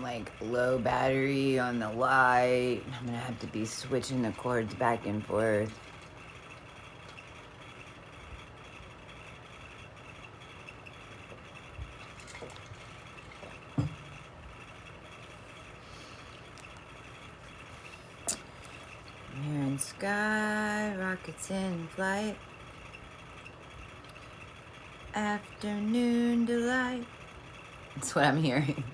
like low battery on the light. I'm gonna have to be switching the cords back and forth. Here in sky, rockets in flight. Afternoon delight. That's what I'm hearing.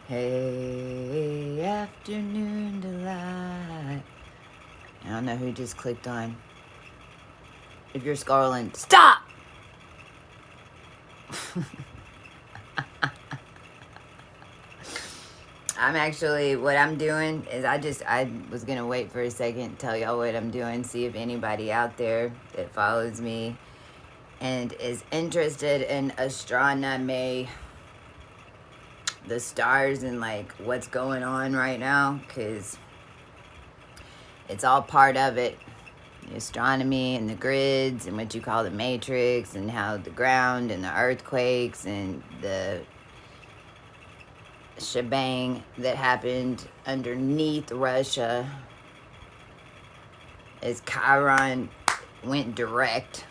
Hey, afternoon delight. I don't know who just clicked on. If you're scrolling, stop! What I'm doing is I was going to wait for a second, tell y'all what I'm doing, see if anybody out there that follows me and is interested in astronomy, the stars and like what's going on right now, because it's all part of it. The astronomy and the grids and what you call the matrix and how the ground and the earthquakes and the shebang that happened underneath Russia as Chiron went direct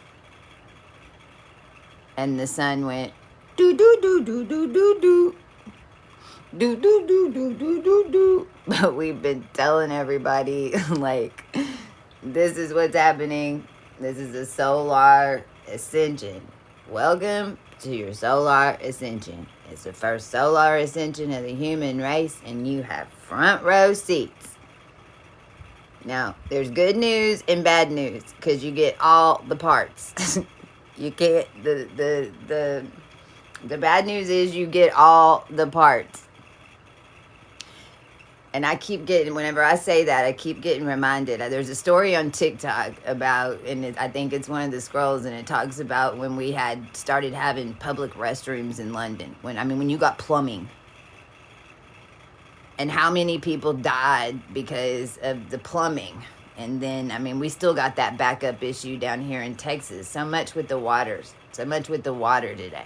and the sun went do do do do do do do do do do do do do do. But we've been telling everybody like this is what's happening. This is a solar ascension. Welcome to your solar ascension. It's the first solar ascension of the human race, and you have front row seats. Now, there's good news and bad news, because you get all the parts. You can't, the bad news is you get all the parts. And I keep getting, whenever I say that, I keep getting reminded. There's a story on TikTok about, and I think it's one of the scrolls, and it talks about when we had started having public restrooms in London. When you got plumbing. And how many people died because of the plumbing. And then, we still got that backup issue down here in Texas. So much with the waters. So much with the water today.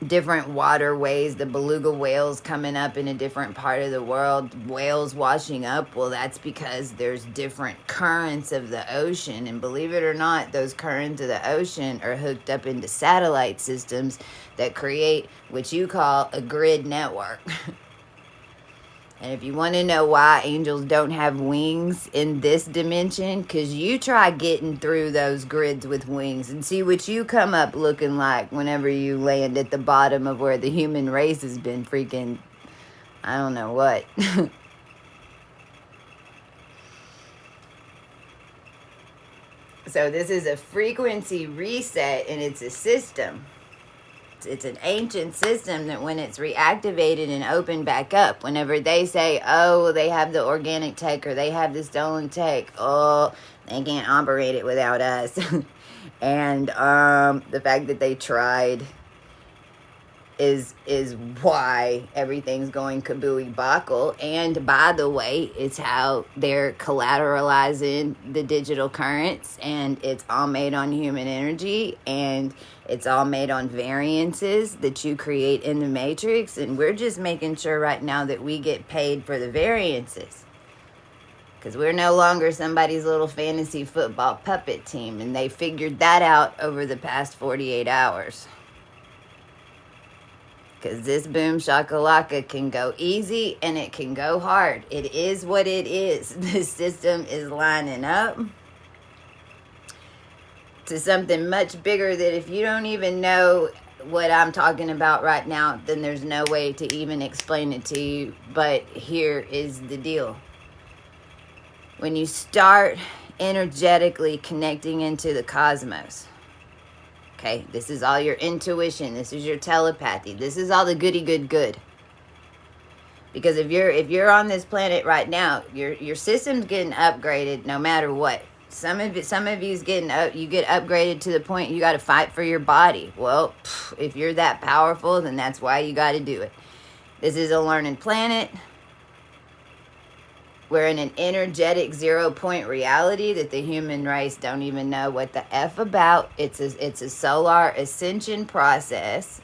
Different waterways, the beluga whales coming up in a different part of the world, whales washing up. Well, that's because there's different currents of the ocean, and believe it or not, those currents of the ocean are hooked up into satellite systems that create what you call a grid network. And if you want to know why angels don't have wings in this dimension, because you try getting through those grids with wings and see what you come up looking like whenever you land at the bottom of where the human race has been freaking, I don't know what. So this is a frequency reset, and it's a system. It's an ancient system that when it's reactivated and opened back up, whenever they say, oh, they have the organic tech or they have the stolen tech, oh, they can't operate it without us. And the fact that they tried is why everything's going kabooey buckle. And by the way, it's how they're collateralizing the digital currents, and it's all made on human energy, and it's all made on variances that you create in the matrix. And we're just making sure right now that we get paid for the variances, because we're no longer somebody's little fantasy football puppet team. And they figured that out over the past 48 hours. Because this boom shakalaka can go easy and it can go hard. It is what it is. The system is lining up to something much bigger that if you don't even know what I'm talking about right now, then there's no way to even explain it to you. But here is the deal. When you start energetically connecting into the cosmos, okay, this is all your intuition. This is your telepathy. This is all the goody good. Because if you're on this planet right now, your system's getting upgraded no matter what. Some of you's you get upgraded to the point you got to fight for your body. Well, if you're that powerful, then that's why you got to do it. This is a learning planet. We're in an energetic 0-point reality that the human race don't even know what the F about. It's a solar ascension process.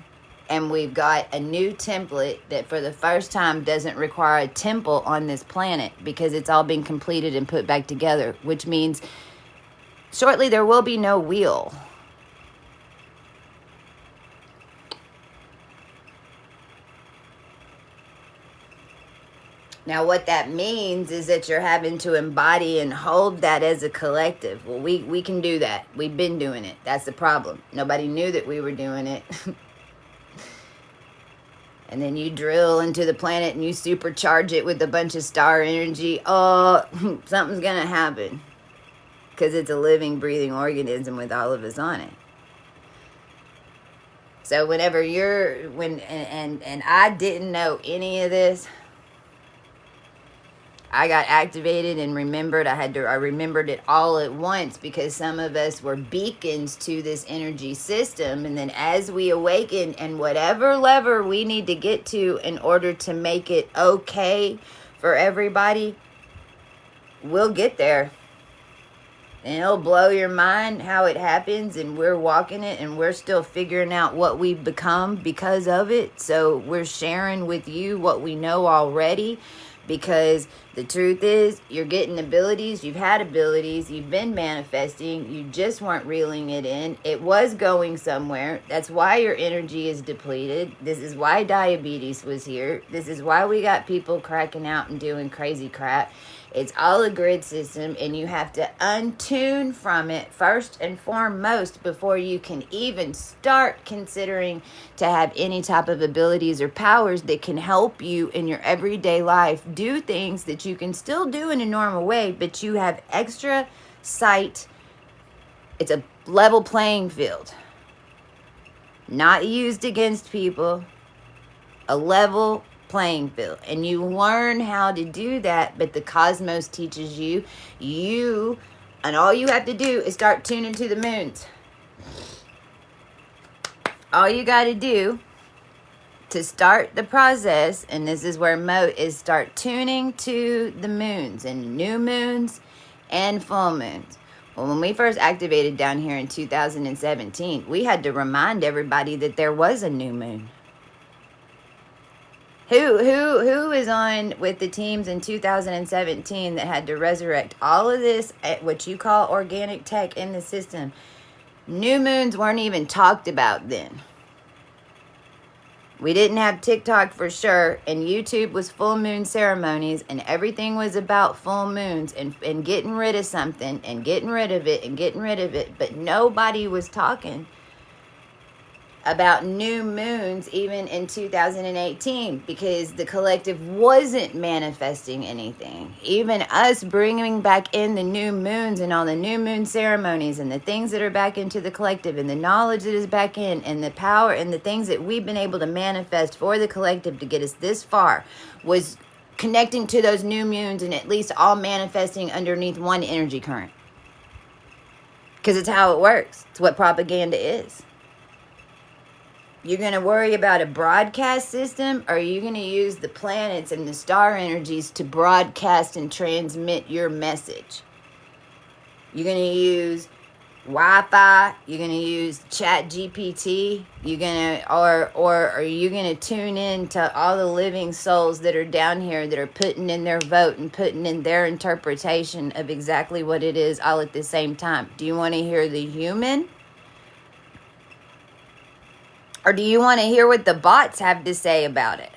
And we've got a new template that for the first time doesn't require a temple on this planet because it's all been completed and put back together, which means shortly there will be no wheel. Now, what that means is that you're having to embody and hold that as a collective. Well, we can do that. We've been doing it. That's the problem. Nobody knew that we were doing it. And then you drill into the planet and you supercharge it with a bunch of star energy. Oh, something's going to happen. Because it's a living, breathing organism with all of us on it. So whenever and I didn't know any of this, I got activated and remembered. I remembered it all at once because some of us were beacons to this energy system. And then as we awaken and whatever lever we need to get to in order to make it okay for everybody, we'll get there. And it'll blow your mind how it happens, and we're walking it, and we're still figuring out what we've become because of it. So we're sharing with you what we know already, because the truth is, you're getting abilities, you've had abilities, you've been manifesting, you just weren't reeling it in. It was going somewhere. That's why your energy is depleted. This is why diabetes was here. This is why we got people cracking out and doing crazy crap. It's all a grid system, and you have to untune from it first and foremost before you can even start considering to have any type of abilities or powers that can help you in your everyday life do things that you can still do in a normal way, but you have extra sight. It's a level playing field. Not used against people. A level playing field, and you learn how to do that, but the cosmos teaches you, and all you have to do is start tuning to the moons. All you got to do to start the process, and this is where Mo is, start tuning to the moons, and new moons and full moons. Well, when we first activated down here in 2017, we had to remind everybody that there was a new moon. Who is on with the teams in 2017 that had to resurrect all of this, what you call organic tech in the system? New moons weren't even talked about then. We didn't have TikTok for sure, and YouTube was full moon ceremonies, and everything was about full moons and getting rid of something and getting rid of it and getting rid of it, but nobody was talking about new moons even in 2018 because the collective wasn't manifesting anything. Even us bringing back in the new moons and all the new moon ceremonies and the things that are back into the collective and the knowledge that is back in and the power and the things that we've been able to manifest for the collective to get us this far was connecting to those new moons and at least all manifesting underneath one energy current. Because it's how it works. It's what propaganda is. You're going to worry about a broadcast system, or are you going to use the planets and the star energies to broadcast and transmit your message? You're going to use Wi-Fi, you're going to use Chat GPT, or are you going to tune in to all the living souls that are down here that are putting in their vote and putting in their interpretation of exactly what it is all at the same time? Do you want to hear the human? Or do you want to hear what the bots have to say about it?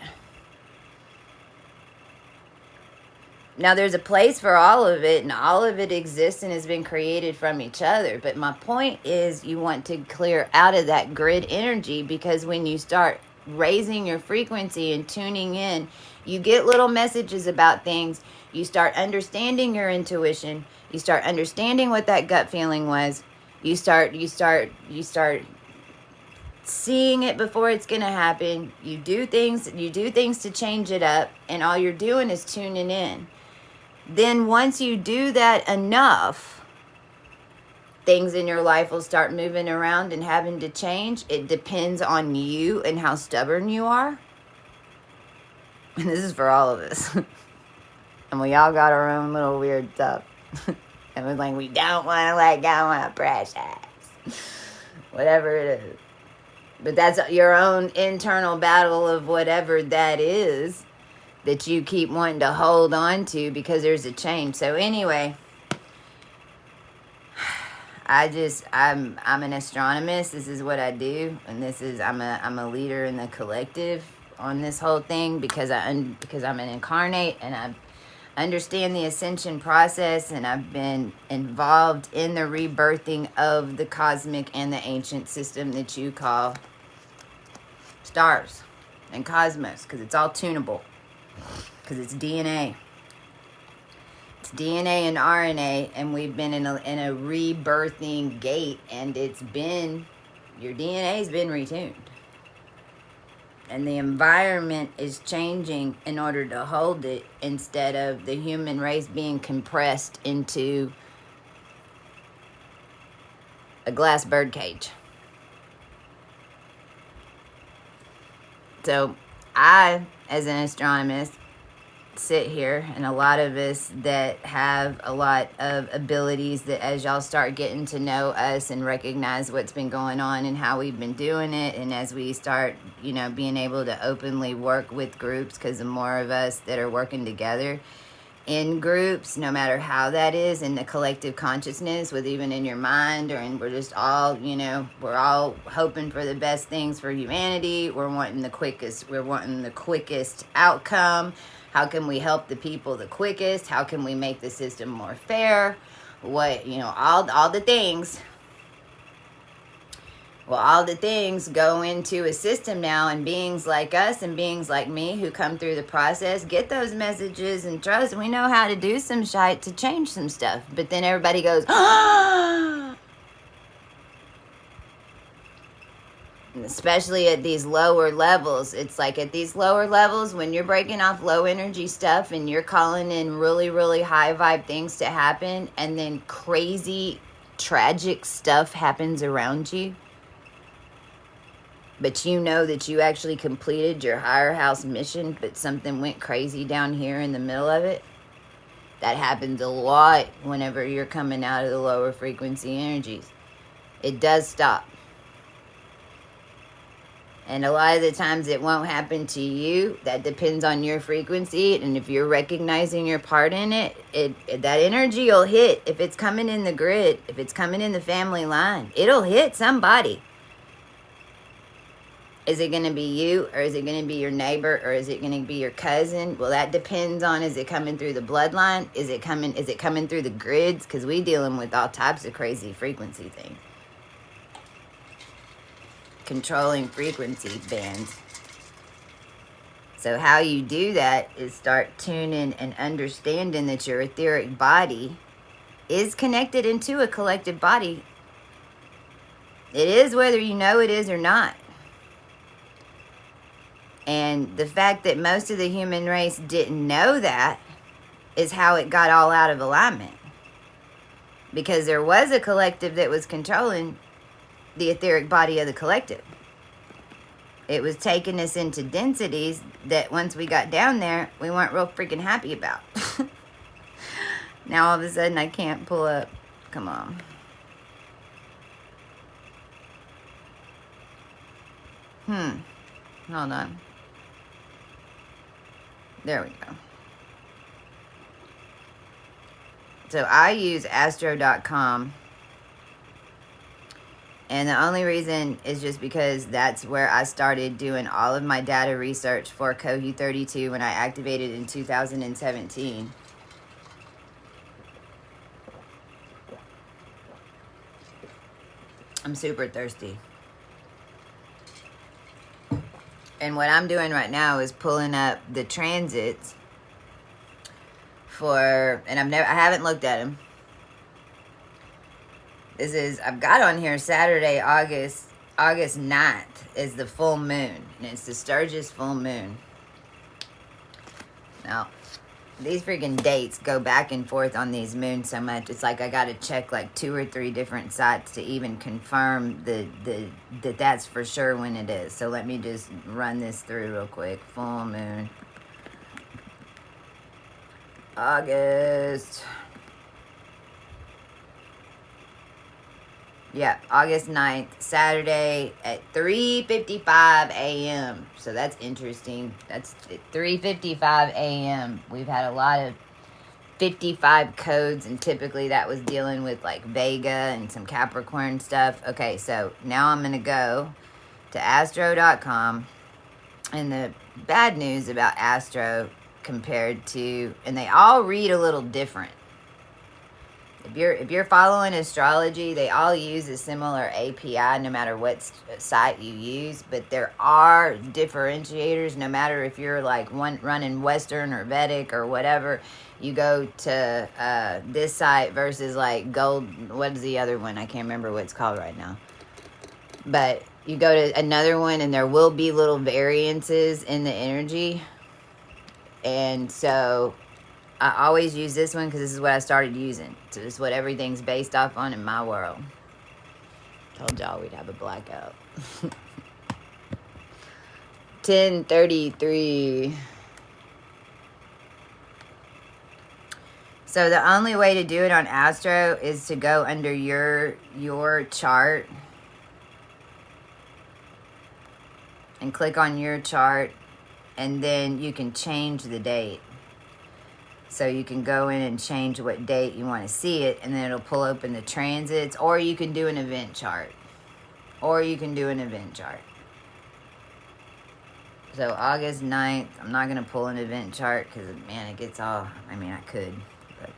Now, there's a place for all of it, and all of it exists and has been created from each other. But my point is you want to clear out of that grid energy, because when you start raising your frequency and tuning in, you get little messages about things. You start understanding your intuition. You start understanding what that gut feeling was. You start seeing it before it's going to happen. You do things to change it up, and all you're doing is tuning in. Then once you do that enough, things in your life will start moving around and having to change. It depends on you and how stubborn you are. And this is for all of us. And we all got our own little weird stuff. And we're like, we don't want to let go of precious. Whatever it is. But that's your own internal battle of whatever that is that you keep wanting to hold on to because there's a change. So anyway, I'm an astronomist. This is what I do, and I'm a leader in the collective on this whole thing because because I'm an incarnate and I understand the ascension process, and I've been involved in the rebirthing of the cosmic and the ancient system that you call stars and cosmos, because it's all tunable, because it's DNA. It's DNA and RNA, and we've been in a rebirthing gate, and your DNA's been retuned. And the environment is changing in order to hold it, instead of the human race being compressed into a glass bird cage. So I, as an astronomist, sit here, and a lot of us that have a lot of abilities, that as y'all start getting to know us and recognize what's been going on and how we've been doing it, and as we start, being able to openly work with groups, because the more of us that are working together in groups, no matter how that is, in the collective consciousness, with even in your mind, we're just all, we're all hoping for the best things for humanity. We're wanting the quickest outcome. How can we help the people the quickest? How can we make the system more fair? All the things. Well, all the things go into a system now, and beings like us and beings like me who come through the process get those messages and trust. We know how to do some shite to change some stuff. But then everybody goes, ah! Especially at these lower levels. It's like at these lower levels, when you're breaking off low energy stuff and you're calling in really, really high vibe things to happen, and then crazy, tragic stuff happens around you, but you know that you actually completed your higher house mission, but something went crazy down here in the middle of it. That happens a lot whenever you're coming out of the lower frequency energies. It does stop. And a lot of the times it won't happen to you. That depends on your frequency. And if you're recognizing your part in it, that energy will hit. If it's coming in the grid, if it's coming in the family line, it'll hit somebody. Is it going to be you, or is it going to be your neighbor, or is it going to be your cousin? Well, that depends on, is it coming through the bloodline? Is it coming through the grids? Because we dealing with all types of crazy frequency things. Controlling frequency bands. So how you do that is start tuning and understanding that your etheric body is connected into a collective body. It is, whether you know it is or not. And the fact that most of the human race didn't know that is how it got all out of alignment. Because there was a collective that was controlling the etheric body of the collective. It was taking us into densities that once we got down there, we weren't real freaking happy about. Now all of a sudden I can't pull up. Come on. Hold on. There we go. So I use astro.com. And the only reason is just because that's where I started doing all of my data research for Cohu 32 when I activated in 2017. I'm super thirsty. And what I'm doing right now is pulling up the transits for, and I haven't looked at them. I've got on here Saturday, August 9th is the full moon. And it's the Sturgis full moon. Now, these freaking dates go back and forth on these moons so much. It's like I got to check like 2 or 3 different sites to even confirm that that's for sure when it is. So let me just run this through real quick. Full moon. August. Yeah, August 9th, Saturday at 3:55 a.m. So that's interesting. That's 3:55 a.m. We've had a lot of 55 codes, and typically that was dealing with like Vega and some Capricorn stuff. Okay, so now I'm going to go to astro.com, and the bad news about Astro compared to, and they all read a little different. If you're following astrology, they all use a similar API no matter what site you use, but there are differentiators no matter if you're like running Western or Vedic or whatever. You go to this site versus like Gold, what is the other one? I can't remember what it's called right now. But you go to another one and there will be little variances in the energy. And so I always use this one because this is what I started using. So this is what everything's based off on in my world. Told y'all we'd have a blackout. 10:33. So the only way to do it on Astro is to go under your chart and click on your chart, and then you can change the date. So you can go in and change what date you want to see it, and then it'll pull open the transits, or you can do an event chart. So August 9th, I'm not going to pull an event chart because, man, it gets all, I mean, I could. But.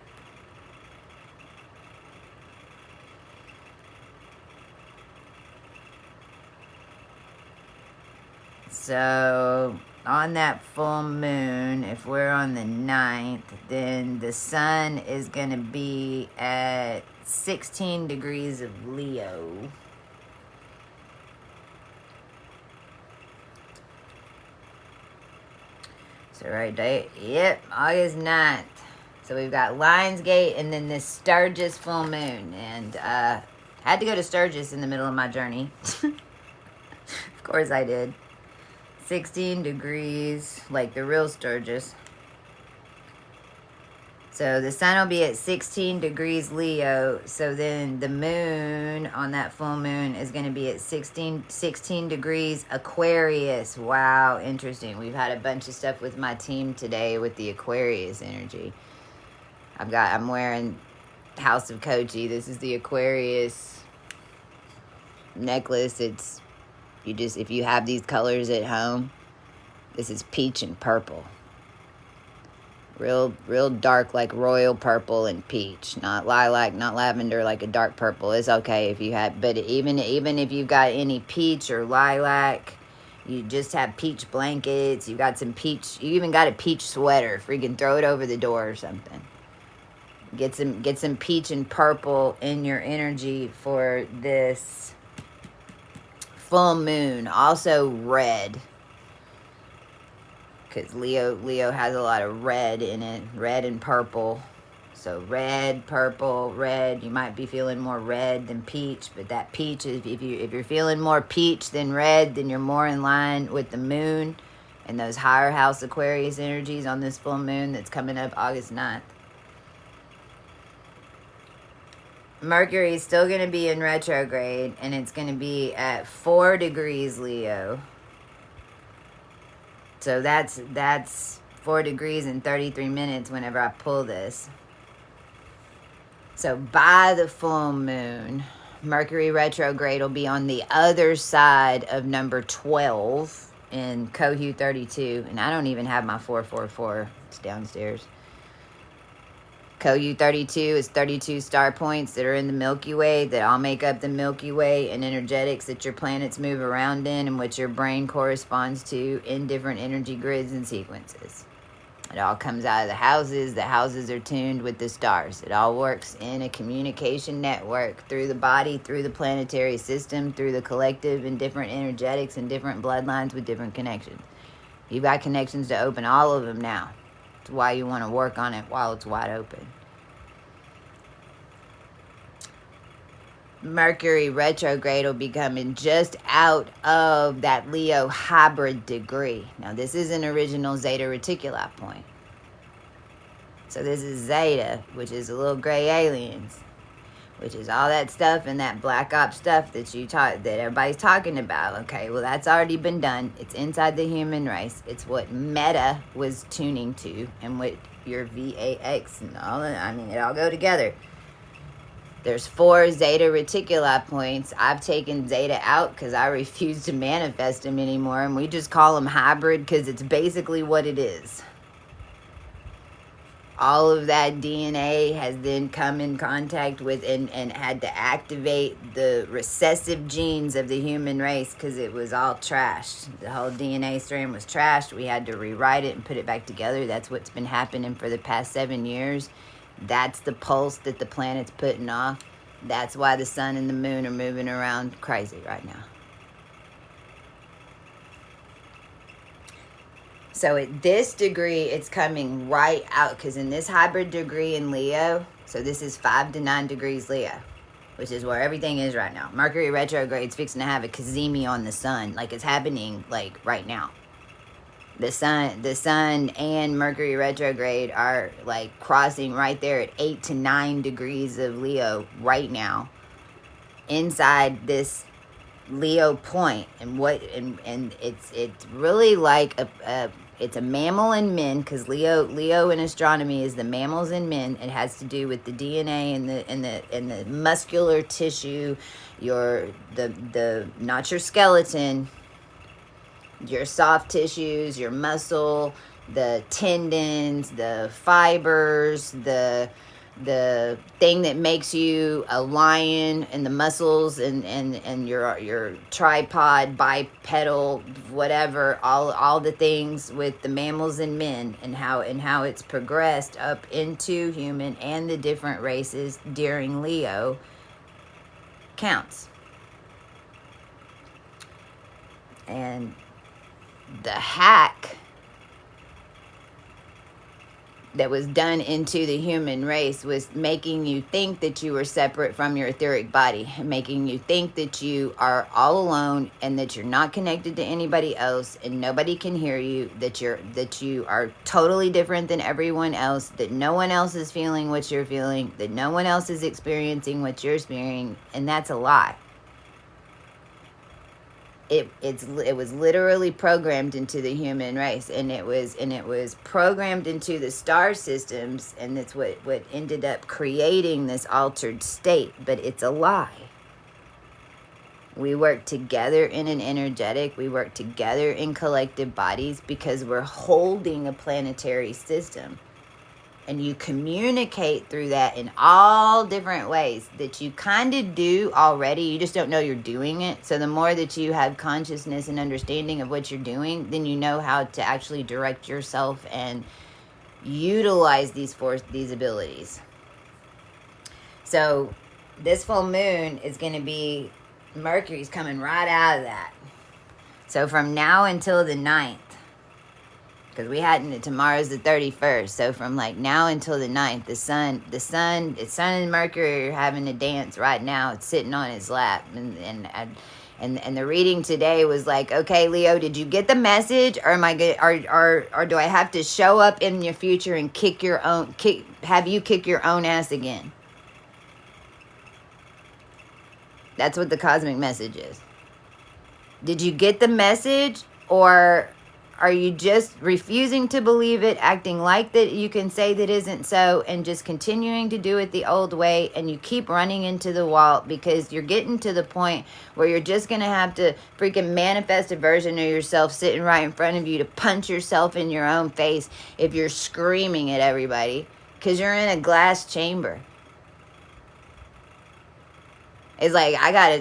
So on that full moon, if we're on the 9th, then the sun is going to be at 16 degrees of Leo. So right date, yep, August 9th. So we've got Lionsgate and then this Sturgis full moon. And had to go to Sturgis in the middle of my journey. Of course I did. 16 degrees, like the real Sturgis. So the sun will be at 16 degrees Leo. So then the moon on that full moon is going to be at 16 degrees Aquarius. Wow, interesting. We've had a bunch of stuff with my team today with the Aquarius energy. I'm wearing House of Kochi. This is the Aquarius necklace. It's, if you have these colors at home, this is peach and purple. Real dark, like royal purple and peach. Not lilac, not lavender, like a dark purple. It's okay if you have, but even if you've got any peach or lilac, you just have peach blankets, you got some peach, you even got a peach sweater, freaking throw it over the door or something. Get some peach and purple in your energy for this full moon. Also red, because Leo has a lot of red in it, red and purple. So red, purple, red. You might be feeling more red than peach, but that peach is, if you're feeling more peach than red, then you're more in line with the moon and those higher house Aquarius energies on this full moon that's coming up August 9th. Mercury is still going to be in retrograde, and it's going to be at 4 degrees Leo. So that's 4 degrees and 33 minutes whenever I pull this. So by the full moon, Mercury retrograde will be on the other side of number 12 in Cohu 32. And I don't even have my 444. It's downstairs. Cohu 32 is 32 star points that are in the Milky Way, that all make up the Milky Way, and energetics that your planets move around in and what your brain corresponds to in different energy grids and sequences. It all comes out of the houses. The houses are tuned with the stars. It all works in a communication network through the body, through the planetary system, through the collective, and different energetics and different bloodlines with different connections. You've got connections to open all of them now. That's why you want to work on it while it's wide open. Mercury retrograde will be coming just out of that Leo hybrid degree. Now, this is an original Zeta Reticuli point. So this is Zeta, which is the little gray aliens. which is all that stuff and that black ops stuff that that everybody's talking about. Okay, well, that's already been done. It's inside the human race. It's what Meta was tuning to, and what your VAX and all that. I mean, it all go together. There's 4 zeta reticuli points. I've taken zeta out because I refuse to manifest them anymore, and we just call them hybrid because it's basically what it is. All of that DNA has then come in contact with and had to activate the recessive genes of the human race because it was all trashed. The whole DNA strand was trashed. We had to rewrite it and put it back together. That's what's been happening for the past 7 years. That's the pulse that the planet's putting off. That's why the sun and the moon are moving around crazy right now. So at this degree, it's coming right out, because in this hybrid degree in Leo, so this is 5 to 9 degrees Leo, which is where everything is right now. Mercury retrograde's fixing to have a Kazemi on the sun, like it's happening like right now. The sun and Mercury retrograde are like crossing right there at 8 to 9 degrees of Leo right now, inside this Leo point. And it's really like it's a mammal in men, because Leo in astronomy is the mammals in men. It has to do with the DNA and the muscular tissue, not your skeleton, your soft tissues, your muscle, the tendons, the fibers, the thing that makes you a lion, and the muscles and your tripod, bipedal, whatever, all the things with the mammals and men, and how it's progressed up into human and the different races during Leo counts. And the hack that was done into the human race was making you think that you were separate from your etheric body, making you think that you are all alone and that you're not connected to anybody else and nobody can hear you, that you are totally different than everyone else, that no one else is feeling what you're feeling, that no one else is experiencing what you're experiencing, and that's a lie. It was literally programmed into the human race, and it was programmed into the star systems, and it's what ended up creating this altered state. But it's a lie. We work together in an energetic, we work together in collective bodies because we're holding a planetary system. And you communicate through that in all different ways that you kind of do already. You just don't know you're doing it. So the more that you have consciousness and understanding of what you're doing, then you know how to actually direct yourself and utilize these abilities. So this full moon is going to be, Mercury's coming right out of that. So from now until the 9th, because we hadn't, tomorrow's the 31st, so from like now until the 9th, the sun and Mercury are having a dance right now. It's sitting on his lap, and the reading today was like, okay, Leo, did you get the message, or am I good, or do I have to show up in your future and have you kick your own ass again? That's what the cosmic message is. Did you get the message, or are you just refusing to believe it, acting like that you can say that isn't so, and just continuing to do it the old way, and you keep running into the wall because you're getting to the point where you're just going to have to freaking manifest a version of yourself sitting right in front of you to punch yourself in your own face if you're screaming at everybody, because you're in a glass chamber. It's like, I got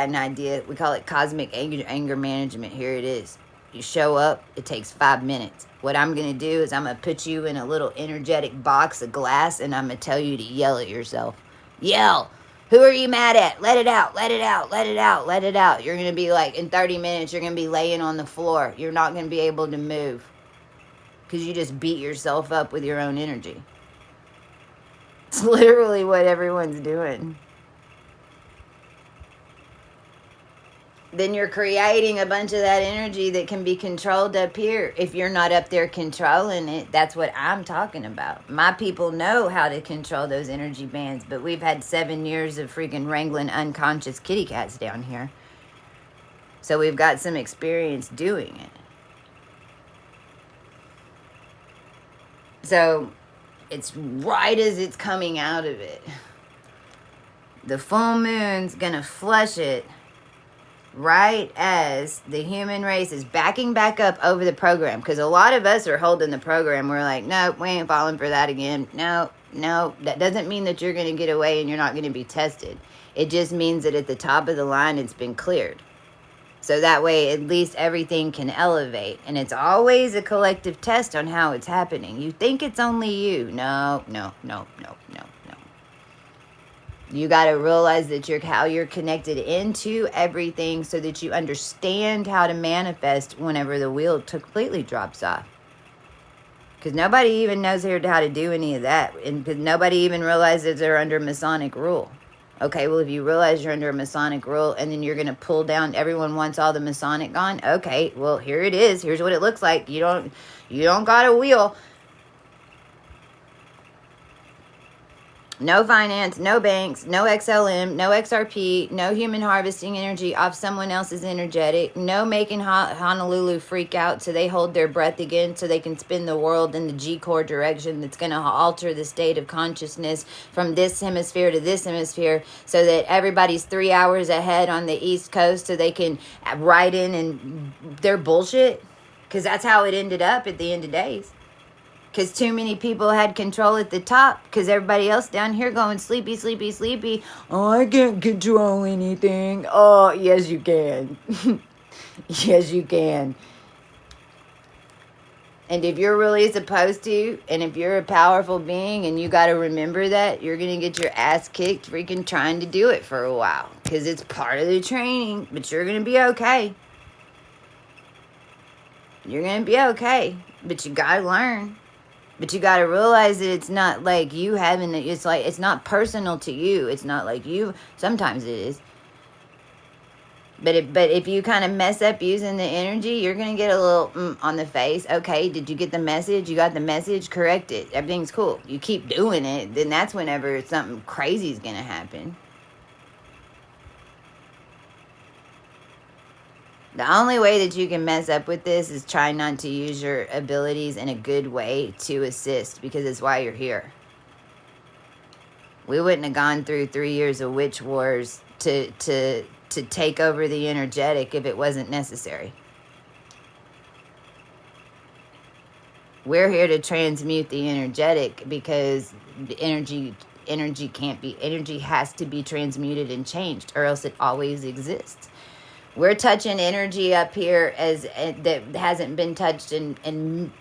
an idea. We call it cosmic anger management. Here it is. You show up, it takes 5 minutes. What I'm going to do is I'm going to put you in a little energetic box of glass, and I'm going to tell you to yell at yourself. Yell! Who are you mad at? Let it out, let it out, let it out, let it out. You're going to be like, in 30 minutes, you're going to be laying on the floor. You're not going to be able to move because you just beat yourself up with your own energy. It's literally what everyone's doing. then you're creating a bunch of that energy that can be controlled up here. If you're not up there controlling it, that's what I'm talking about. My people know how to control those energy bands, but we've had 7 years of freaking wrangling unconscious kitty cats down here. So we've got some experience doing it. So it's right as it's coming out of it. The full moon's gonna flush it right as the human race is backing back up over the program. Because a lot of us are holding the program. We're like, nope, we ain't falling for that again. No, that doesn't mean that you're going to get away and you're not going to be tested. It just means that at the top of the line, it's been cleared. So that way, at least everything can elevate. And it's always a collective test on how it's happening. You think it's only you. No. You got to realize that how you're connected into everything so that you understand how to manifest whenever the wheel completely drops off. Because nobody even knows how to do any of that. And because nobody even realizes they're under Masonic rule. Okay, well, if you realize you're under a Masonic rule and then you're going to pull down, everyone wants all the Masonic gone. Okay, well, here it is. Here's what it looks like. You don't got a wheel. No finance, no banks, no XLM, no XRP, no human harvesting energy off someone else's energetic, no making Honolulu freak out so they hold their breath again so they can spin the world in the G-core direction that's going to alter the state of consciousness from this hemisphere to this hemisphere so that everybody's 3 hours ahead on the East Coast so they can write in and their bullshit. Because that's how it ended up at the end of days. Because too many people had control at the top. Because everybody else down here going sleepy, sleepy, sleepy. Oh, I can't control anything. Oh, yes, you can. Yes, you can. And if you're really supposed to, and if you're a powerful being, and you got to remember that, you're going to get your ass kicked freaking trying to do it for a while. Because it's part of the training. But you're going to be okay. You're going to be okay. But you got to learn. But you got to realize that it's not like you having it. It's like, it's not personal to you. It's not like you. Sometimes it is. But if you kind of mess up using the energy, you're going to get a little on the face. Okay, did you get the message? You got the message? Correct it. Everything's cool. You keep doing it, then that's whenever something crazy is going to happen. The only way that you can mess up with this is try not to use your abilities in a good way to assist, because it's why you're here. We wouldn't have gone through 3 years of witch wars to take over the energetic if it wasn't necessary. We're here to transmute the energetic because the energy has to be transmuted and changed, or else it always exists. We're touching energy up here that hasn't been touched in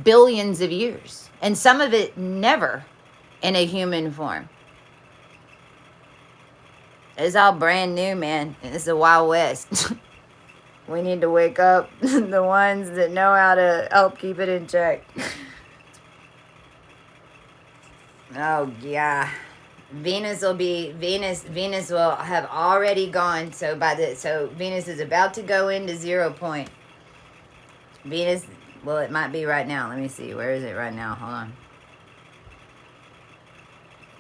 billions of years. And some of it never in a human form. It's all brand new, man. It's the Wild West. We need to wake up the ones that know how to help keep it in check. Oh, yeah. Venus will have already gone. So Venus is about to go into 0 point. Venus, well, it might be right now. Let me see. Where is it right now? Hold on.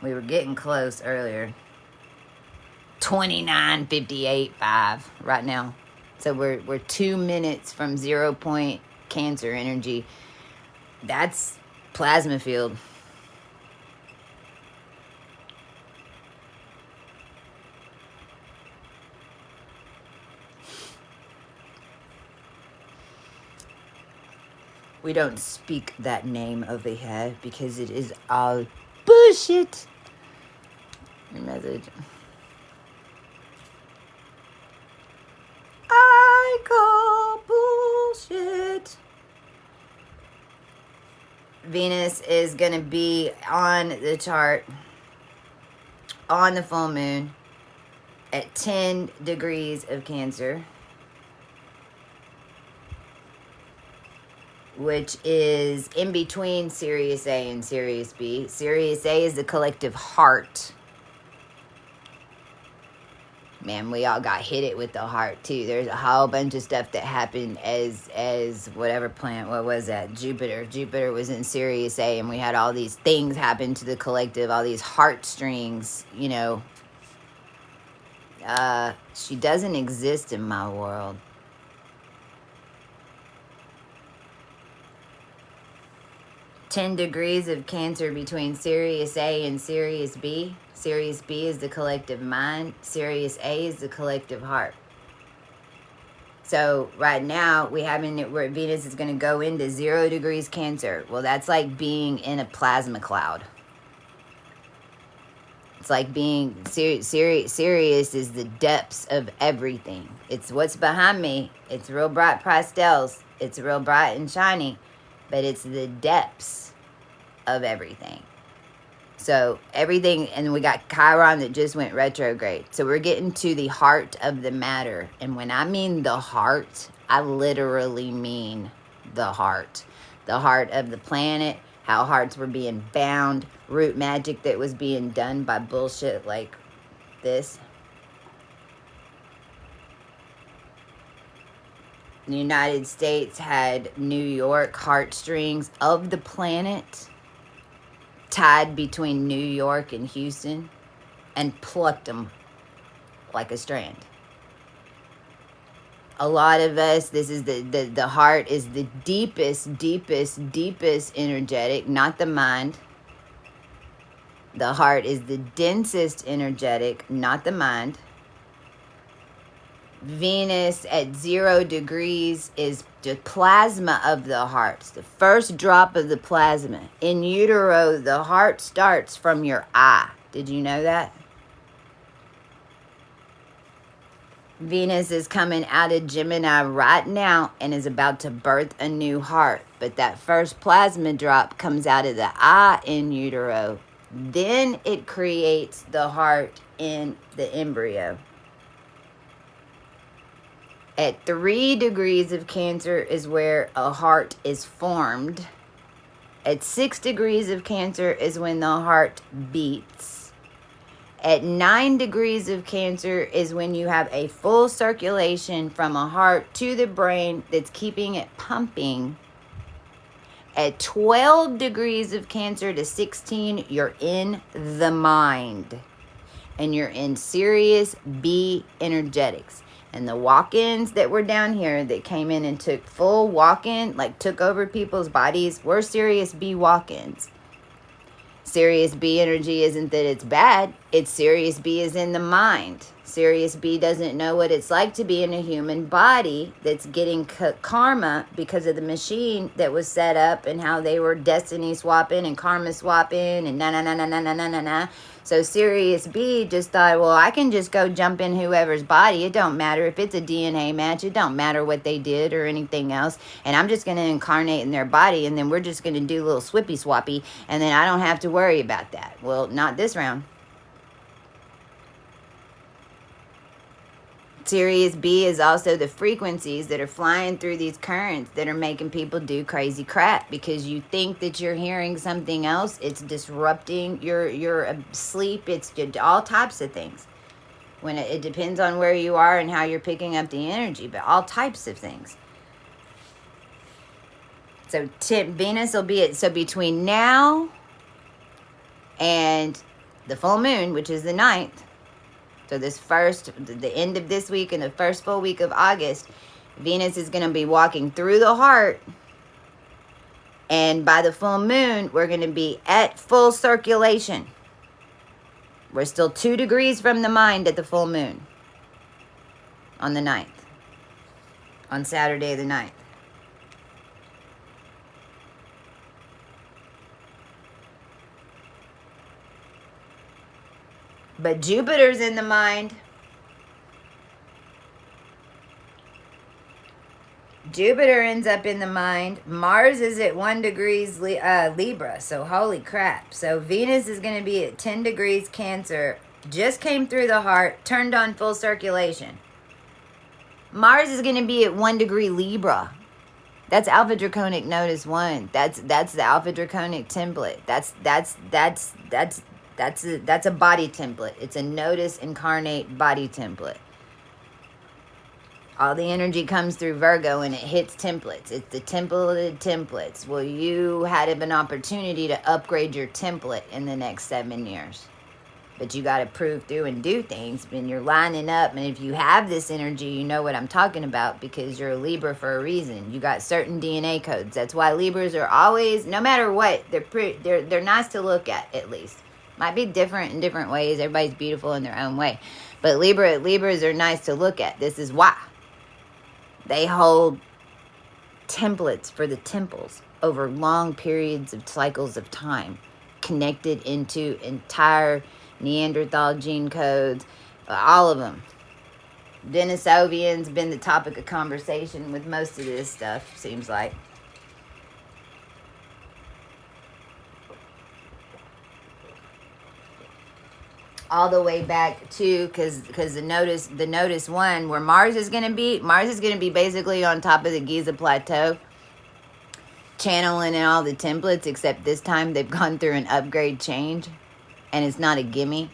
We were getting close earlier. 29:58.5 right now. So we're 2 minutes from 0 point Cancer energy. That's plasma field. We don't speak that name over here because it is all bullshit. Your message. I call bullshit. Venus is going to be on the chart on the full moon at 10 degrees of Cancer, which is in between Sirius A and Sirius B. Sirius A is the collective heart. Man, we all got hit it with the heart too. There's a whole bunch of stuff that happened as whatever planet, what was that? Jupiter was in Sirius A, and we had all these things happen to the collective, all these heartstrings, you know. She doesn't exist in my world. "10 degrees of Cancer between Sirius A and Sirius B. Sirius B is the collective mind. Sirius A is the collective heart." So right now we having it where Venus is going to go into 0 degrees Cancer. Well, that's like being in a plasma cloud. It's like being Sirius is the depths of everything. It's what's behind me. It's real bright pastels. It's real bright and shiny, but it's the depths of everything. So everything, and we got Chiron that just went retrograde. So we're getting to the heart of the matter. And when I mean the heart, I literally mean the heart. The heart of the planet, how hearts were being bound, root magic that was being done by bullshit like this. The United States had New York heartstrings of the planet tied between New York and Houston and plucked them like a strand. A lot of us, this is the heart is the deepest energetic, not the mind. The heart is the densest energetic, not the mind. Venus at 0 degrees is the plasma of the heart. It's the first drop of the plasma. In utero, the heart starts from your eye. Did you know that? Venus is coming out of Gemini right now and is about to birth a new heart. But that first plasma drop comes out of the eye in utero. Then it creates the heart in the embryo. At 3 degrees of Cancer is where a heart is formed. At 6 degrees of Cancer is when the heart beats. At 9 degrees of Cancer is when you have a full circulation from a heart to the brain that's keeping it pumping. At 12 degrees of Cancer to 16, you're in the mind. And you're in Sirius B energetics. And the walk-ins that were down here that came in and took full walk-in, like took over people's bodies, were Sirius B walk-ins. Sirius B energy isn't that it's bad. It's Sirius B is in the mind. Sirius B doesn't know what it's like to be in a human body that's getting karma because of the machine that was set up and how they were destiny swapping and karma swapping and na. So Sirius B just thought, well, I can just go jump in whoever's body. It don't matter if it's a DNA match. It don't matter what they did or anything else. And I'm just going to incarnate in their body. And then we're just going to do a little swippy swappy. And then I don't have to worry about that. Well, not this round. Sirius B is also the frequencies that are flying through these currents that are making people do crazy crap because you think that you're hearing something else. It's disrupting your sleep. It's all types of things. When it depends on where you are and how you're picking up the energy, but all types of things. So Venus will be so between now and the full moon, which is the 9th. So the end of this week and the first full week of August, Venus is going to be walking through the heart. And by the full moon, we're going to be at full circulation. We're still 2 degrees from the mind at the full moon. On the 9th. On Saturday the 9th. But Jupiter's in the mind. Jupiter ends up in the mind. Mars is at 1 degrees Libra. So holy crap. So Venus is going to be at 10 degrees Cancer. Just came through the heart. Turned on full circulation. Mars is going to be at 1 degree Libra. That's Alpha Draconic Notice 1. That's the Alpha Draconic template. That's That's a body template. It's a notice incarnate body template. All the energy comes through Virgo and it hits templates. It's the templated templates. Well, you had an opportunity to upgrade your template in the next 7 years. But you got to prove through and do things. And you're lining up. And if you have this energy, you know what I'm talking about, because you're a Libra for a reason. You got certain DNA codes. That's why Libras are always, no matter what, they're nice to look at least. Might be different in different ways. Everybody's beautiful in their own way. But Libras are nice to look at. This is why. They hold templates for the temples over long periods of cycles of time, connected into entire Neanderthal gene codes, all of them. Denisovian's been the topic of conversation with most of this stuff, seems like. All the way back to, because the notice one, where Mars is going to be basically on top of the Giza Plateau, channeling in all the templates, except this time they've gone through an upgrade change, and it's not a gimme.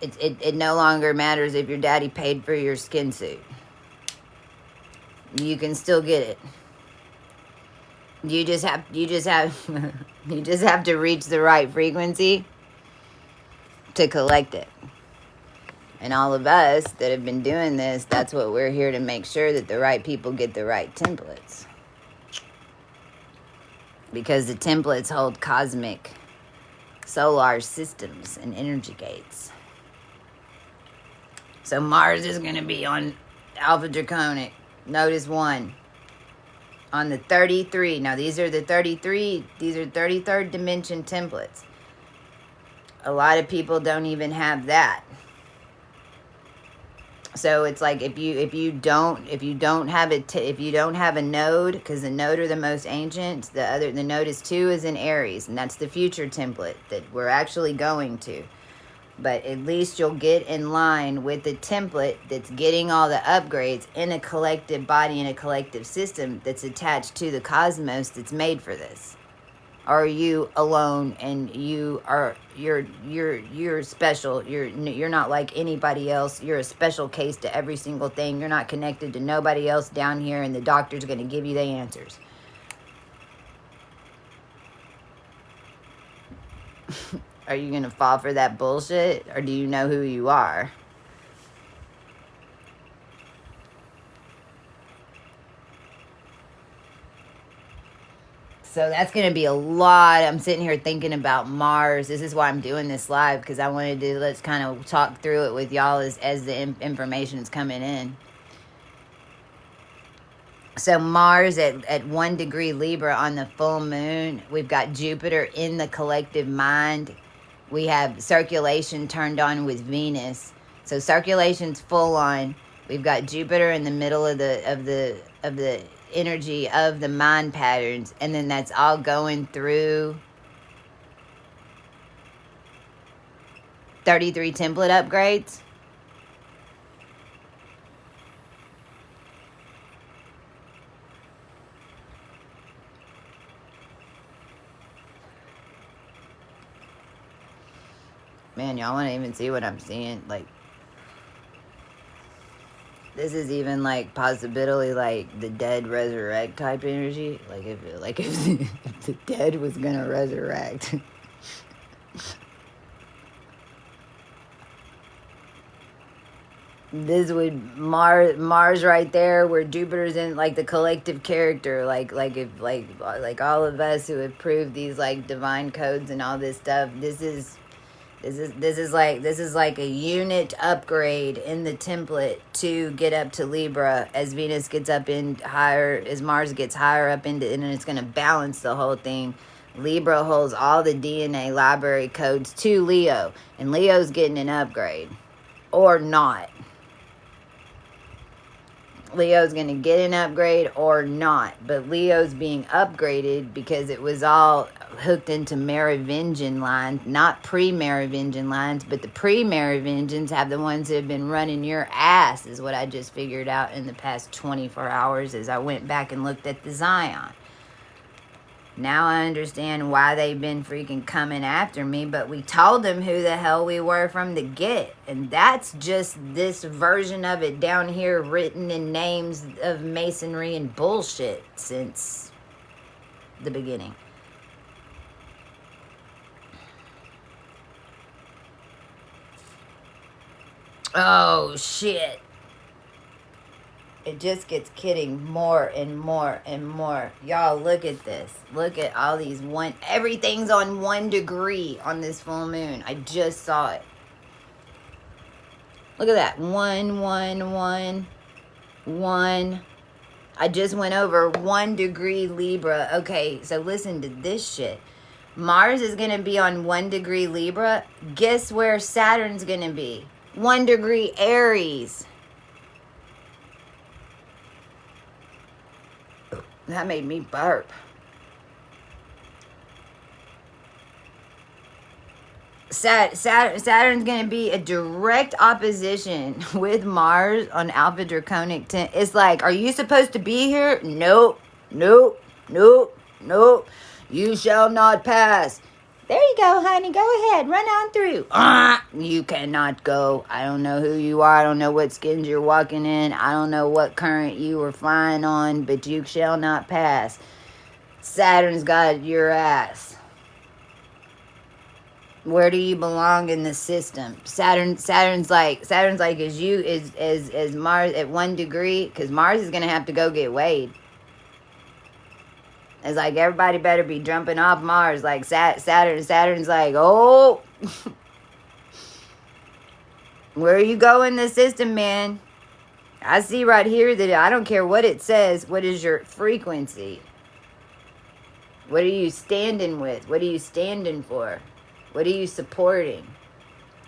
It no longer matters if your daddy paid for your skin suit. You can still get it. You just have to reach the right frequency to collect it. And all of us that have been doing this, that's what we're here to make sure, that the right people get the right templates. Because the templates hold cosmic solar systems and energy gates. So Mars is going to be on Alpha Draconic, notice 1. On the 33. Now, these are the 33. These are 33rd dimension templates. A lot of people don't even have that. So it's like if you don't have a node, because the node are the most ancient. The node is 2 is in Aries, and that's the future template that we're actually going to. But at least you'll get in line with the template that's getting all the upgrades in a collective body, in a collective system that's attached to the cosmos that's made for this. Or are you alone and you're special? You're not like anybody else. You're a special case to every single thing. You're not connected to nobody else down here, and the doctor's going to give you the answers. Are you going to fall for that bullshit? Or do you know who you are? So that's going to be a lot. I'm sitting here thinking about Mars. This is why I'm doing this live, because I wanted to, let's kind of talk through it with y'all as the information is coming in. So Mars at 1 degree Libra on the full moon. We've got Jupiter in the collective mind. We have circulation turned on with Venus. So circulation's full on. We've got Jupiter in the middle of the energy of the mind patterns, and then that's all going through 33 template upgrades. Man, y'all want to even see what I'm seeing? Like, this is even like possibility, like the dead resurrect type energy. If the dead was gonna resurrect. This would Mars right there, where Jupiter's in like the collective character, like all of us who have proved these like divine codes and all this stuff. This is like a unit upgrade in the template to get up to Libra as Venus gets up in higher, as Mars gets higher up into, and it's going to balance the whole thing. Libra holds all the DNA library codes to Leo, and Leo's getting an upgrade, or not. Leo's going to get an upgrade or not, but Leo's being upgraded because it was all hooked into Merovingian lines, not pre-Merovingian lines, but the pre-Merovingians have the ones that have been running your ass, is what I just figured out in the past 24 hours as I went back and looked at the Zion. Now I understand why they've been freaking coming after me, but we told them who the hell we were from the get. And that's just this version of it down here written in names of masonry and bullshit since the beginning. Oh, shit. It just gets kidding more and more and more. Y'all, look at this. Look at all these everything's on 1 degree on this full moon. I just saw it. Look at that. 1, 1, 1, 1. I just went over 1 degree Libra. Okay, so listen to this shit. Mars is going to be on 1 degree Libra. Guess where Saturn's going to be? 1 degree Aries. That made me burp. Saturn's going to be a direct opposition with Mars on Alpha Draconic 10. It's like, are you supposed to be here? Nope, nope, nope, nope. You shall not pass. There you go, honey. Go ahead. Run on through. You cannot go. I don't know who you are. I don't know what skins you're walking in. I don't know what current you were flying on, but you shall not pass. Saturn's got your ass. Where do you belong in the system? Saturn's like is Mars at 1 degree, because Mars is gonna have to go get weighed. It's like everybody better be jumping off Mars. Like Saturn's like, oh, where you go in the system, man? I see right here that I don't care what it says. What is your frequency? What are you standing with? What are you standing for? What are you supporting?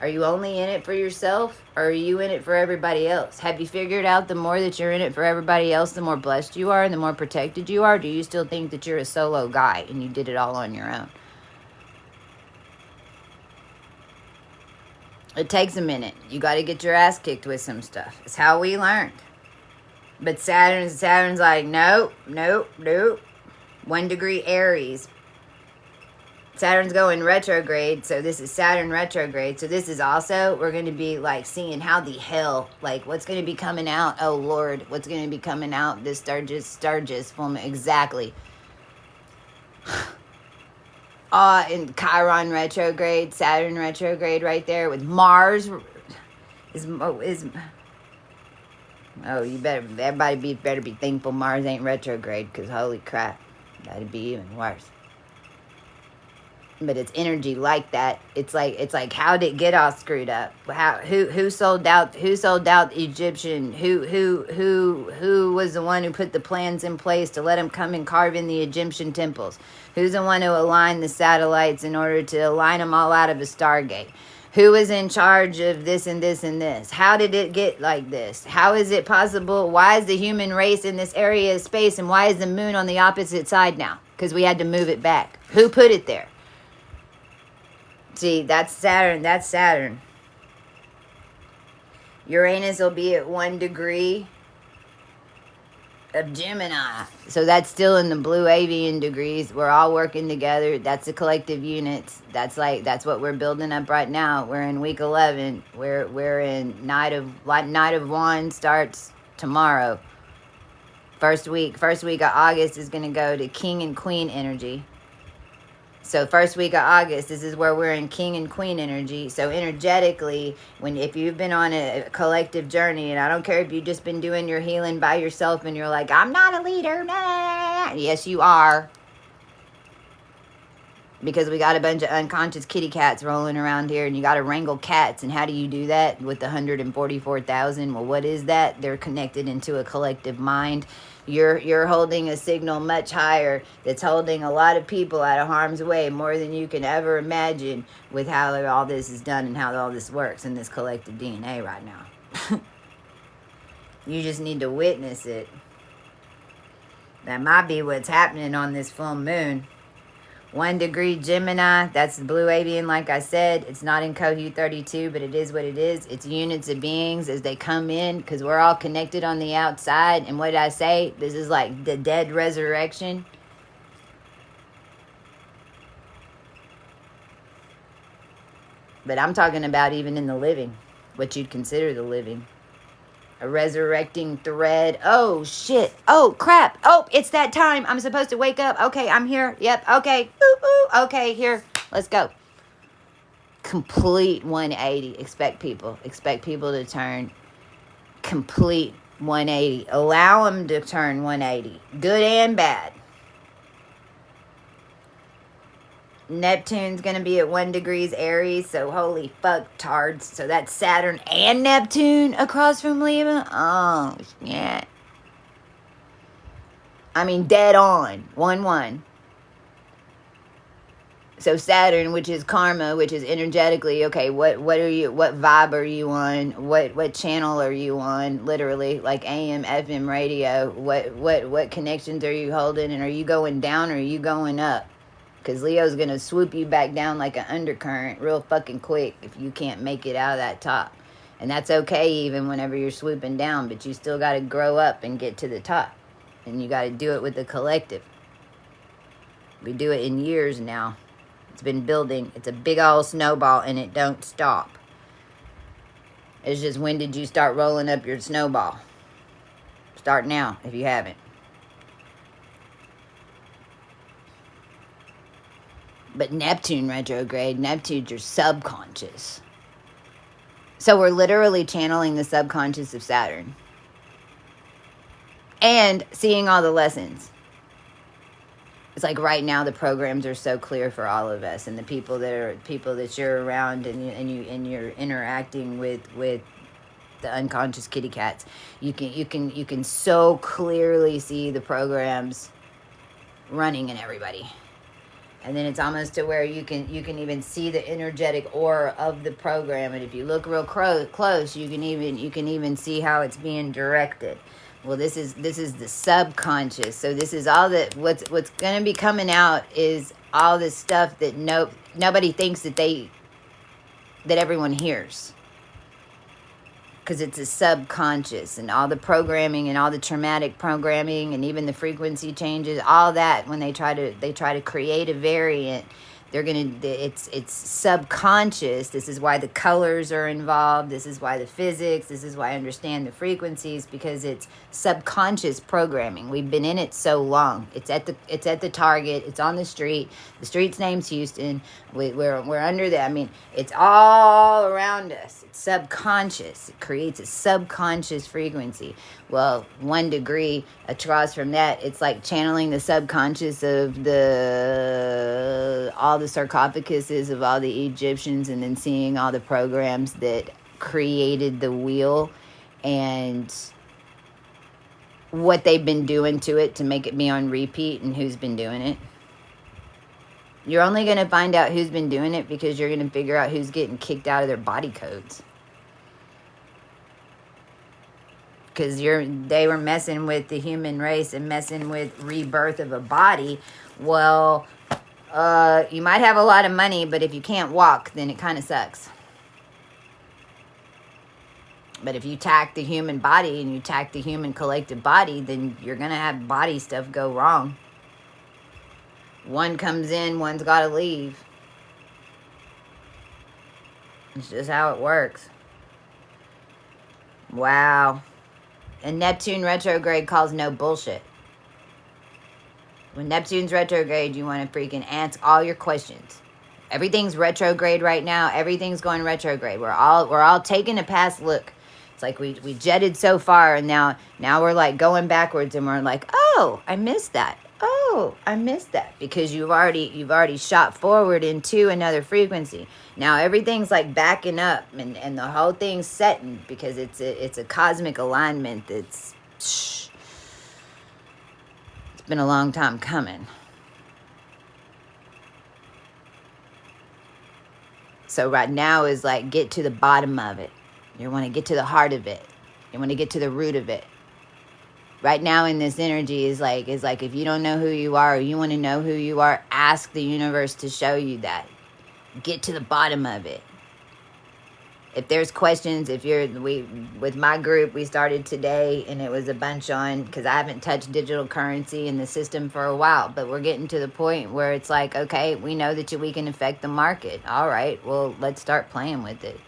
Are you only in it for yourself, or are you in it for everybody else? Have you figured out the more that you're in it for everybody else, the more blessed you are and the more protected you are? Do you still think that you're a solo guy and you did it all on your own? It takes a minute. You got to get your ass kicked with some stuff. It's how we learned. But Saturn's like, nope, nope, nope. 1 degree Aries. Saturn's going retrograde, so this is Saturn retrograde. So this is also, we're going to be like seeing how the hell, like what's going to be coming out. Oh Lord, what's going to be coming out? This Sturgis full moon, exactly. And Chiron retrograde, Saturn retrograde right there with Mars is oh, you better, everybody better be thankful Mars ain't retrograde, because holy crap, that'd be even worse. But it's energy like that. It's like how did it get all screwed up? Who sold out Egyptian? Who was the one who put the plans in place to let them come and carve in the Egyptian temples? Who's the one who aligned the satellites in order to align them all out of a Stargate? Who was in charge of this and this and this? How did it get like this? How is it possible? Why is the human race in this area of space, and why is the moon on the opposite side now? Because we had to move it back. Who put it there? See, that's Saturn. That's Saturn. Uranus will be at 1 degree of Gemini. So that's still in the blue avian degrees. We're all working together. That's the collective units. That's what we're building up right now. We're in week 11. We're in Night of Wands starts tomorrow. First week of August is going to go to King and Queen energy. So first week of August, this is where we're in King and Queen energy. So energetically, if you've been on a collective journey, and I don't care if you've just been doing your healing by yourself and you're like, I'm not a leader. Nah. Yes, you are. Because we got a bunch of unconscious kitty cats rolling around here, and you got to wrangle cats. And how do you do that with the 144,000? Well, what is that? They're connected into a collective mind. You're holding a signal much higher that's holding a lot of people out of harm's way, more than you can ever imagine, with how all this is done and how all this works in this collective DNA right now. You just need to witness it. That might be what's happening on this full moon. 1 degree Gemini, that's the blue avian, like I said. It's not in Cohu 32, but it is what it is. It's units of beings as they come in, because we're all connected on the outside. And what did I say? This is like the dead resurrection. But I'm talking about even in the living, what you'd consider the living. A resurrecting thread. Oh, shit. Oh, crap. Oh, it's that time. I'm supposed to wake up. Okay, I'm here. Yep, okay. Ooh, ooh. Okay, here. Let's go. Complete 180. Expect people to turn complete 180. Allow them to turn 180. Good and bad. Neptune's going to be at 1 degrees Aries, so holy fuck, tards. So that's Saturn and Neptune across from Libra. Oh, yeah. I mean, dead on. 1-1. So Saturn, which is karma, which is energetically, okay, what vibe are you on? What channel are you on? Literally, like AM, FM radio. What connections are you holding? And are you going down or are you going up? Because Leo's going to swoop you back down like an undercurrent real fucking quick if you can't make it out of that top. And that's okay even whenever you're swooping down, but you still got to grow up and get to the top. And you got to do it with the collective. We do it in years now. It's been building. It's a big old snowball and it don't stop. It's just, when did you start rolling up your snowball? Start now if you haven't. But Neptune retrograde, Neptune's your subconscious. So we're literally channeling the subconscious of Saturn. And seeing all the lessons. It's like right now the programs are so clear for all of us, and the people that you're around and you're interacting with the unconscious kitty cats. You can so clearly see the programs running in everybody. And then it's almost to where you can even see the energetic aura of the program. And if you look real close, you can even see how it's being directed. Well, this is the subconscious. So this is all that what's going to be coming out is all this stuff that nobody thinks that everyone hears. Because it's a subconscious, and all the programming and all the traumatic programming and even the frequency changes, all that, when they try to create a variant, it's subconscious. This is why the colors are involved. This is why the physics. This is why I understand the frequencies, because it's subconscious programming. We've been in it so long. It's at the target. It's on the street. The street's name's Houston. We're under that. I mean, it's all around us. It's subconscious. It creates a subconscious frequency. Well, 1 degree across from that, it's like channeling the subconscious of all the sarcophaguses of all the Egyptians, and then seeing all the programs that created the wheel and what they've been doing to it to make it be on repeat, and who's been doing it. You're only going to find out who's been doing it because you're going to figure out who's getting kicked out of their body codes. Because they were messing with the human race and messing with rebirth of a body. Well, you might have a lot of money, but if you can't walk, then it kind of sucks. But if you tack the human body and you tack the human collective body, then you're going to have body stuff go wrong. One comes in, one's got to leave. It's just how it works. Wow. And Neptune retrograde calls no bullshit. When Neptune's retrograde, you want to freaking ask all your questions. Everything's retrograde right now. Everything's going retrograde. We're all taking a past look. It's like we jetted so far, and now we're like going backwards, and we're like, oh, I missed that. Oh, I missed that, because you've already shot forward into another frequency. Now everything's like backing up, and the whole thing's setting, because it's a cosmic alignment that's it's been a long time coming. So right now is like, get to the bottom of it. You want to get to the heart of it. You want to get to the root of it. Right now in this energy is like if you don't know who you are, or you want to know who you are, ask the universe to show you that. Get to the bottom of it. If there's questions, with my group, we started today, and it was a bunch on, because I haven't touched digital currency in the system for a while, but we're getting to the point where it's like, okay, we know that we can affect the market. All right, well, let's start playing with it.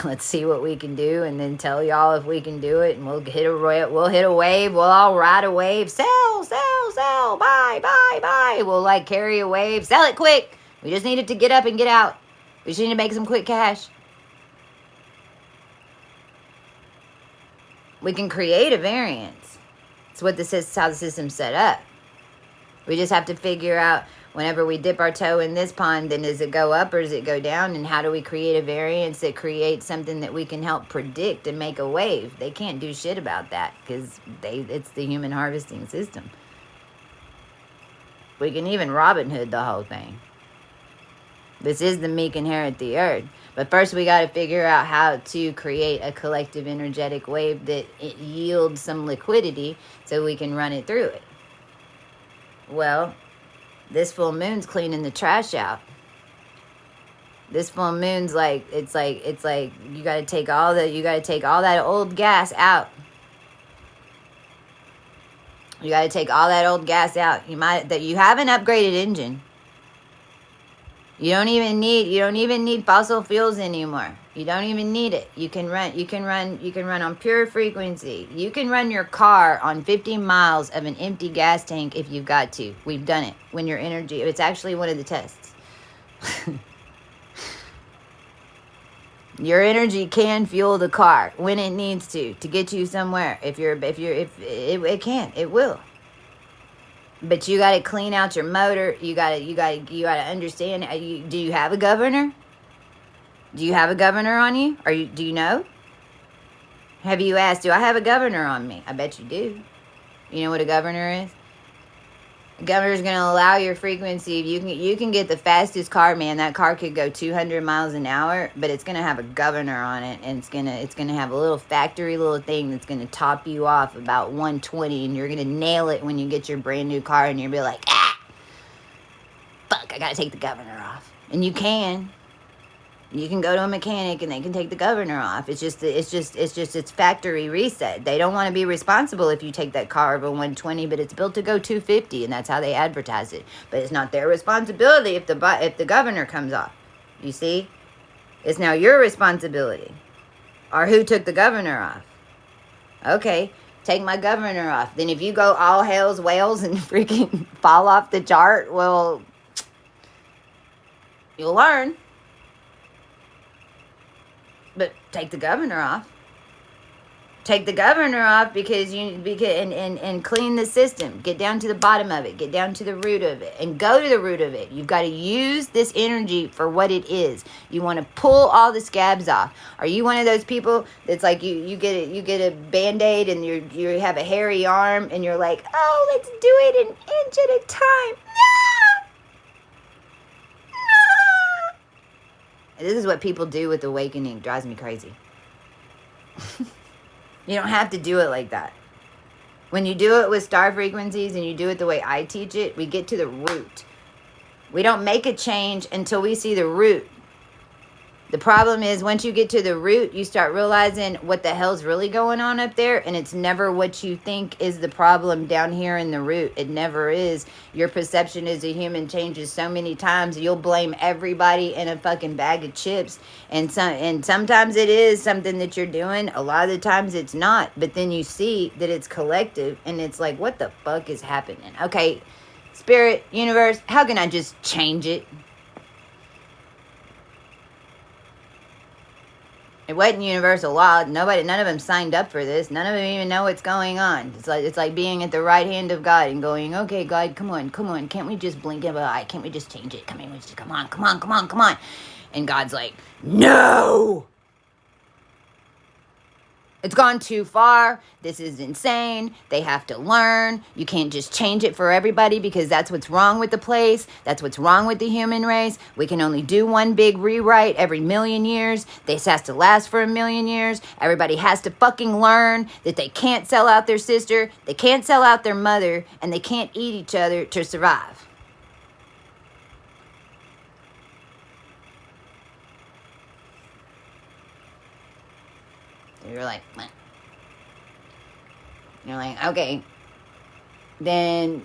Let's see what we can do, and then tell y'all if we can do it, and we'll hit a wave. We'll all ride a wave. Sell, sell, sell. Buy, buy, buy. We'll like carry a wave. Sell it quick. We just need it to get up and get out. We just need to make some quick cash. We can create a variance. It's how the system's set up. We just have to figure out, whenever we dip our toe in this pond, then does it go up or does it go down? And how do we create a variance that creates something that we can help predict and make a wave? They can't do shit about that, because it's the human harvesting system. We can even Robin Hood the whole thing. This is the meek inherit the earth. But first we got to figure out how to create a collective energetic wave that it yields some liquidity so we can run it through it. Well, this full moon's cleaning the trash out. This full moon's like it's like you got to take all that old gas out. You got to take all that old gas out. You have an upgraded engine. You don't even need fossil fuels anymore. You don't even need it. You can run on pure frequency. You can run your car on 50 miles of an empty gas tank if you've got to. We've done it. When your energy, it's actually one of the tests. Your energy can fuel the car when it needs to get you somewhere. If it can, it will. But you got to clean out your motor. You got to understand. Do you have a governor? Do you have a governor on you? Do you know? Have you asked, do I have a governor on me? I bet you do. You know what a governor is? A governor is going to allow your frequency. You can get the fastest car, man. That car could go 200 miles an hour, but it's going to have a governor on it, and it's going to have a little factory little thing that's going to top you off about 120, and you're going to nail it when you get your brand new car, and you'll be like, fuck, I got to take the governor off. And you can. You can go to a mechanic and they can take the governor off. It's factory reset. They don't want to be responsible if you take that car over 120, but it's built to go 250, and that's how they advertise it. But it's not their responsibility if the governor comes off. You see? It's now your responsibility. Or who took the governor off? Okay, take my governor off. Then if you go all hell's whales and freaking fall off the chart, well, you'll learn. But take the governor off. Take the governor off and clean the system. Get down to the bottom of it. Get down to the root of it. And go to the root of it. You've got to use this energy for what it is. You want to pull all the scabs off. Are you one of those people that's like you get a Band-Aid and you have a hairy arm and you're like, oh, let's do it an inch at a time. This is what people do with awakening. Drives me crazy. You don't have to do it like that. When you do it with star frequencies and you do it the way I teach it, we get to the root. We don't make a change until we see the root. The problem is once you get to the root, you start realizing what the hell's really going on up there, and it's never what you think is the problem down here in the root. It never is. Your perception as a human changes so many times, you'll blame everybody in a fucking bag of chips, and sometimes it is something that you're doing. A lot of the times it's not, but then you see that it's collective, and it's like, what the fuck is happening? Okay, spirit, universe, how can I just change it? It wasn't universal law. None of them signed up for this. None of them even know what's going on. It's like being at the right hand of God and going, okay, God, come on. Can't we just blink of an eye? Can't we just change it? Come on. And God's like, no! It's gone too far. This is insane. They have to learn. You can't just change it for everybody because that's what's wrong with the place. That's what's wrong with the human race. We can only do one big rewrite every 1,000,000 years. This has to last for 1,000,000 years. Everybody has to fucking learn that they can't sell out their sister, they can't sell out their mother, and they can't eat each other to survive. You're like, meh. You're like, okay, then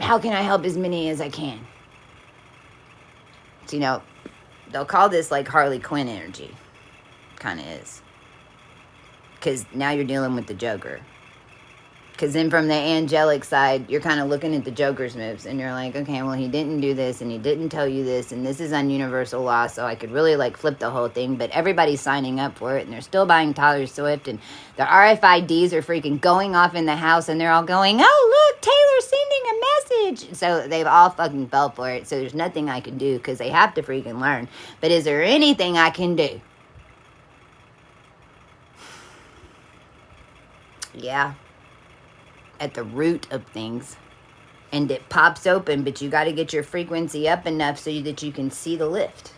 how can I help as many as I can? So, you know, they'll call this like Harley Quinn energy. Kind of is. Because now you're dealing with the Joker. Because then from the angelic side, you're kind of looking at the Joker's moves. And you're like, okay, well, he didn't do this. And he didn't tell you this. And this is on universal law. So I could really like flip the whole thing. But everybody's signing up for it. And they're still buying Taylor Swift. And the RFIDs are freaking going off in the house. And they're all going, oh, look, Taylor's sending a message. So they've all fucking fell for it. So there's nothing I can do. Because they have to freaking learn. But is there anything I can do? Yeah. At the root of things, and it pops open, but you got to get your frequency up enough so that you can see the lift.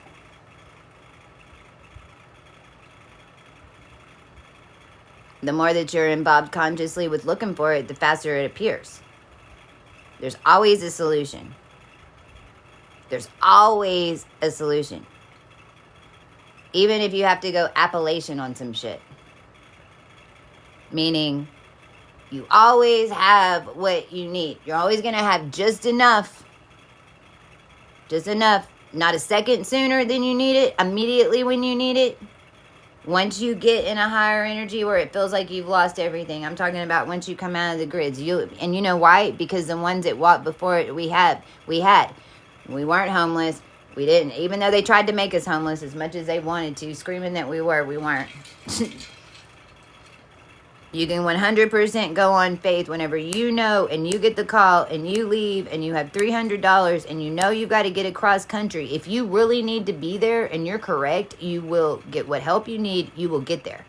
The more that you're involved consciously with looking for it, the faster it appears. There's always a solution. There's always a solution. Even if you have to go Appalachian on some shit. Meaning, you always have what you need. You're always going to have just enough. Just enough. Not a second sooner than you need it. Immediately when you need it. Once you get in a higher energy where it feels like you've lost everything. I'm talking about once you come out of the grids. And you know why? Because the ones that walked before it, we had. We weren't homeless. We didn't. Even though they tried to make us homeless as much as they wanted to. Screaming that we weren't. You can 100% go on faith whenever you know and you get the call and you leave and you have $300 and you know you've got to get across country. If you really need to be there and you're correct, you will get what help you need. You will get there.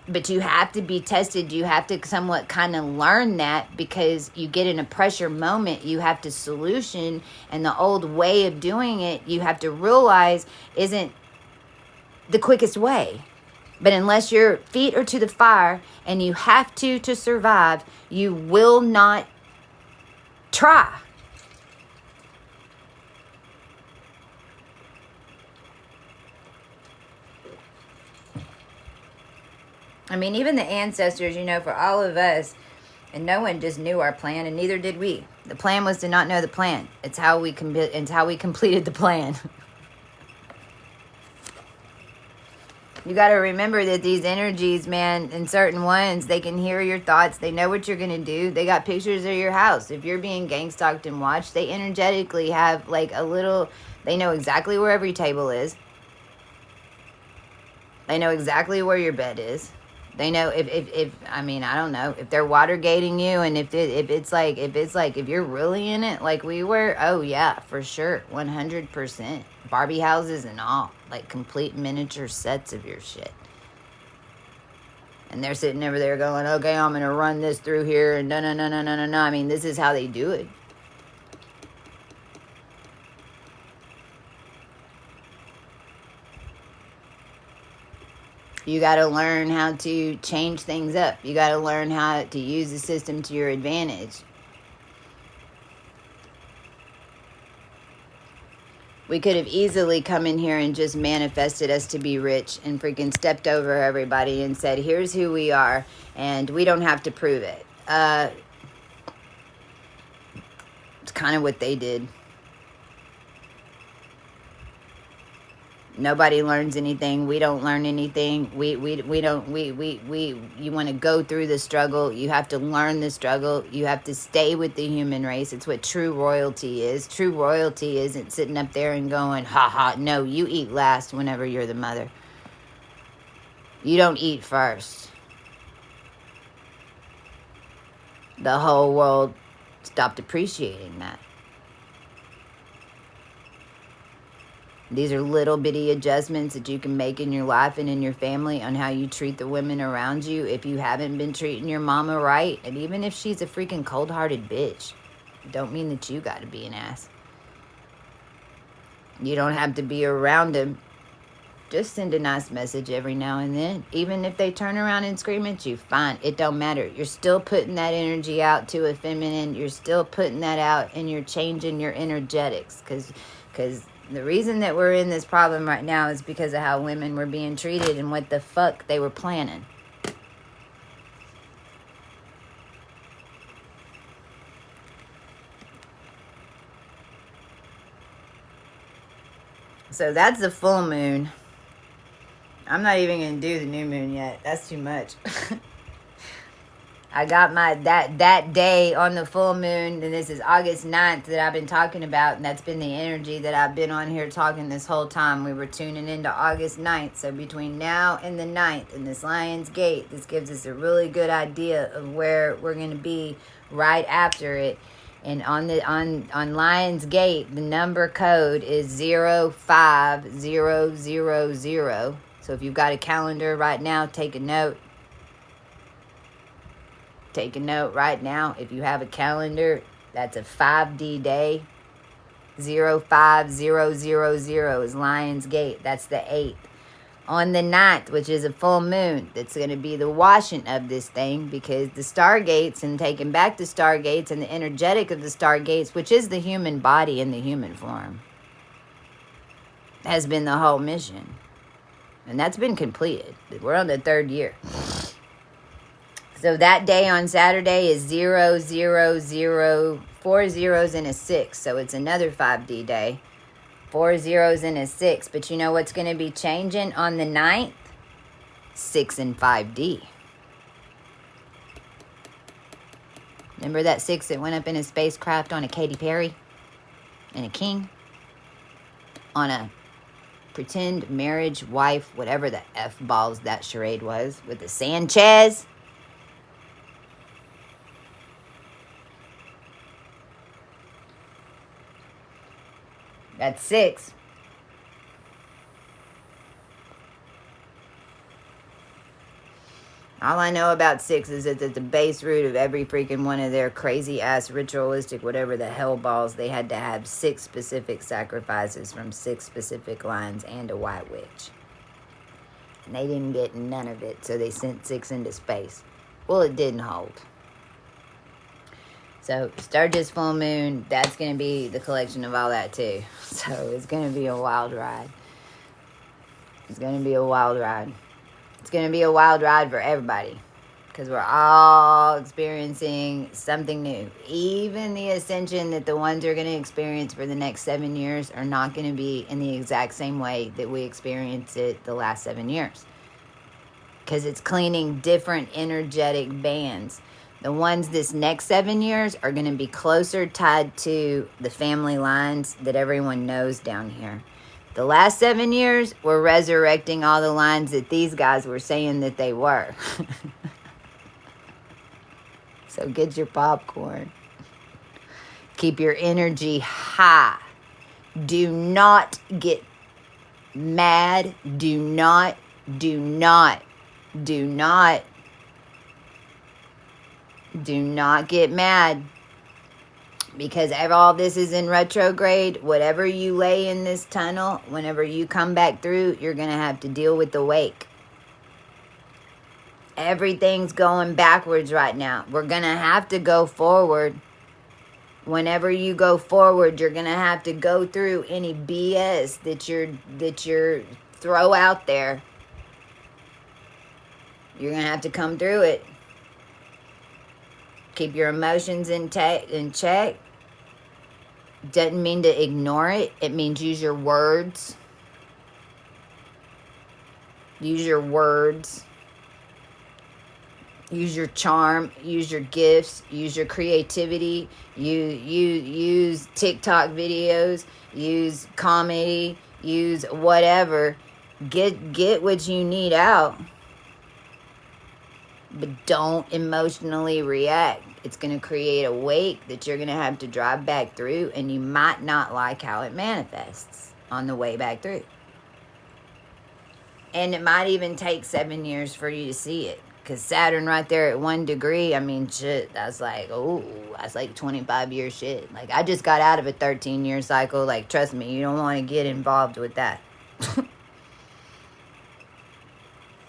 But you have to be tested. You have to somewhat kind of learn that because you get in a pressure moment. You have to solution, and the old way of doing it, you have to realize isn't the quickest way. But unless your feet are to the fire and you have to survive, you will not try. I mean, even the ancestors, you know, for all of us, and no one just knew our plan, and neither did we. The plan was to not know the plan. It's how we completed the plan. You got to remember that these energies, man, and certain ones, they can hear your thoughts. They know what you're going to do. They got pictures of your house. If you're being gang stalked and watched, they energetically have like a little, they know exactly where every table is. They know exactly where your bed is. They know if I mean, I don't know, if they're water gating you, and if you're really in it like we were, oh yeah, for sure, 100%. Barbie houses and all, like complete miniature sets of your shit. And they're sitting over there going, okay, I'm going to run this through here, and no. I mean, this is how they do it. You got to learn how to change things up. You got to learn how to use the system to your advantage. We could have easily come in here and just manifested us to be rich and freaking stepped over everybody and said, here's who we are, and we don't have to prove it. It's kind of what they did. Nobody learns anything. We don't learn anything. You want to go through the struggle. You have to learn the struggle. You have to stay with the human race. It's what true royalty is. True royalty isn't sitting up there and going, ha ha. No, you eat last whenever you're the mother. You don't eat first. The whole world stopped appreciating that. These are little bitty adjustments that you can make in your life and in your family on how you treat the women around you if you haven't been treating your mama right. And even if she's a freaking cold-hearted bitch, don't mean that you got to be an ass. You don't have to be around them. Just send a nice message every now and then. Even if they turn around and scream at you, fine. It don't matter. You're still putting that energy out to a feminine. You're still putting that out, and you're changing your energetics. Because The reason that we're in this problem right now is because of how women were being treated and what the fuck they were planning. So that's the full moon. I'm not even going to do the new moon yet. That's too much. I got my that day on the full moon, and this is August 9th that I've been talking about, and that's been the energy that I've been on here talking this whole time. We were tuning into August 9th, so between now and the 9th in this Lion's Gate, this gives us a really good idea of where we're going to be right after it. And on Lion's Gate, the number code is 05000. So if you've got a calendar right now, take a note. Take a note right now. If you have a calendar, that's a 5D day. 05000 is Lion's Gate. That's the 8th. On the 9th, which is a full moon, that's going to be the washing of this thing, because the stargates and taking back the stargates and the energetic of the stargates, which is the human body in the human form, has been the whole mission. And that's been completed. We're on the 3rd year. So that day on Saturday is 000, 4 zeros and a 6. So it's another 5D day. 4 zeros and a 6. But you know what's going to be changing on the 9th? 6 and 5D. Remember that 6 that went up in a spacecraft on a Katy Perry? And a king? On a pretend marriage, wife, whatever the F balls that charade was. With the Sanchez? That's 6. All I know about 6 is that at the base root of every freaking one of their crazy ass ritualistic whatever the hell balls, they had to have 6 specific sacrifices from 6 specific lines and a white witch. And they didn't get none of it, so they sent 6 into space. Well, it didn't hold. So, Sturgis full moon, that's going to be the collection of all that too. So, it's going to be a wild ride. It's going to be a wild ride. It's going to be a wild ride for everybody. Because we're all experiencing something new. Even the ascension that the ones are going to experience for the next 7 years are not going to be in the exact same way that we experienced it the last 7 years. Because it's cleaning different energetic bands. The ones this next 7 years are going to be closer tied to the family lines that everyone knows down here. The last 7 years, we're resurrecting all the lines that these guys were saying that they were. So get your popcorn. Keep your energy high. Do not get mad. Do not get mad, because all this is in retrograde. Whatever you lay in this tunnel, whenever you come back through, you're going to have to deal with the wake. Everything's going backwards right now. We're going to have to go forward. Whenever you go forward, you're going to have to go through any BS that you're throw out there. You're going to have to come through it. Keep your emotions in check. Doesn't mean to ignore it. It means use your words. Use your words. Use your charm. Use your gifts. Use your creativity. Use TikTok videos. Use comedy. Use whatever. Get what you need out. But don't emotionally react. It's going to create a wake that you're going to have to drive back through, and you might not like how it manifests on the way back through. And it might even take 7 years for you to see it. Because Saturn right there at 1 degree, I mean, shit, that's like, oh, that's like 25 year shit. Like, I just got out of a 13-year cycle. Like, trust me, you don't want to get involved with that.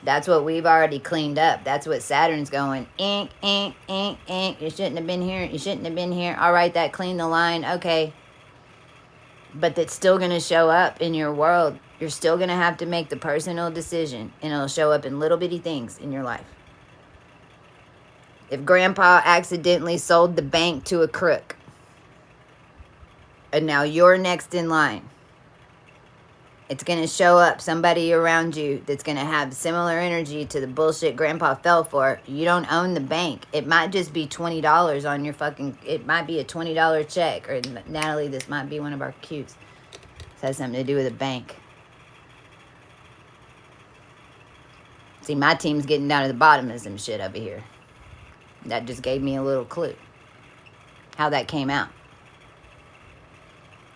That's what we've already cleaned up. That's what Saturn's going. Ink, ink, ink, ink. You shouldn't have been here. You shouldn't have been here. All right, that cleaned the line. Okay. but that's still going to show up in your world. You're still going to have to make the personal decision, and it'll show up in little bitty things in your life. If grandpa accidentally sold the bank to a crook, and now you're next in line, it's going to show up somebody around you that's going to have similar energy to the bullshit grandpa fell for. You don't own the bank. It might just be $20 on your fucking... It might be a $20 check. Or, Natalie, this might be one of our cues. This has something to do with a bank. See, my team's getting down to the bottom of some shit over here. That just gave me a little clue. How that came out.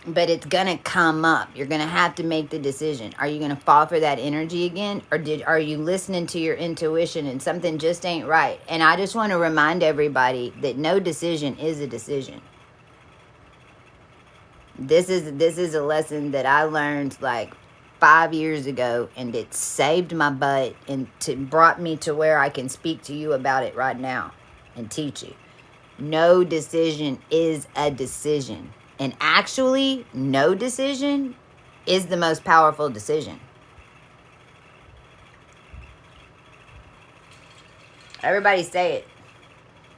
But it's going to come up. You're going to have to make the decision. Are you going to fall for that energy again? Or are you listening to your intuition and something just ain't right? And I just want to remind everybody that no decision is a decision. This is a lesson that I learned like 5 years ago, and it saved my butt and brought me to where I can speak to you about it right now and teach you. No decision is a decision. And actually, no decision is the most powerful decision. Everybody say it.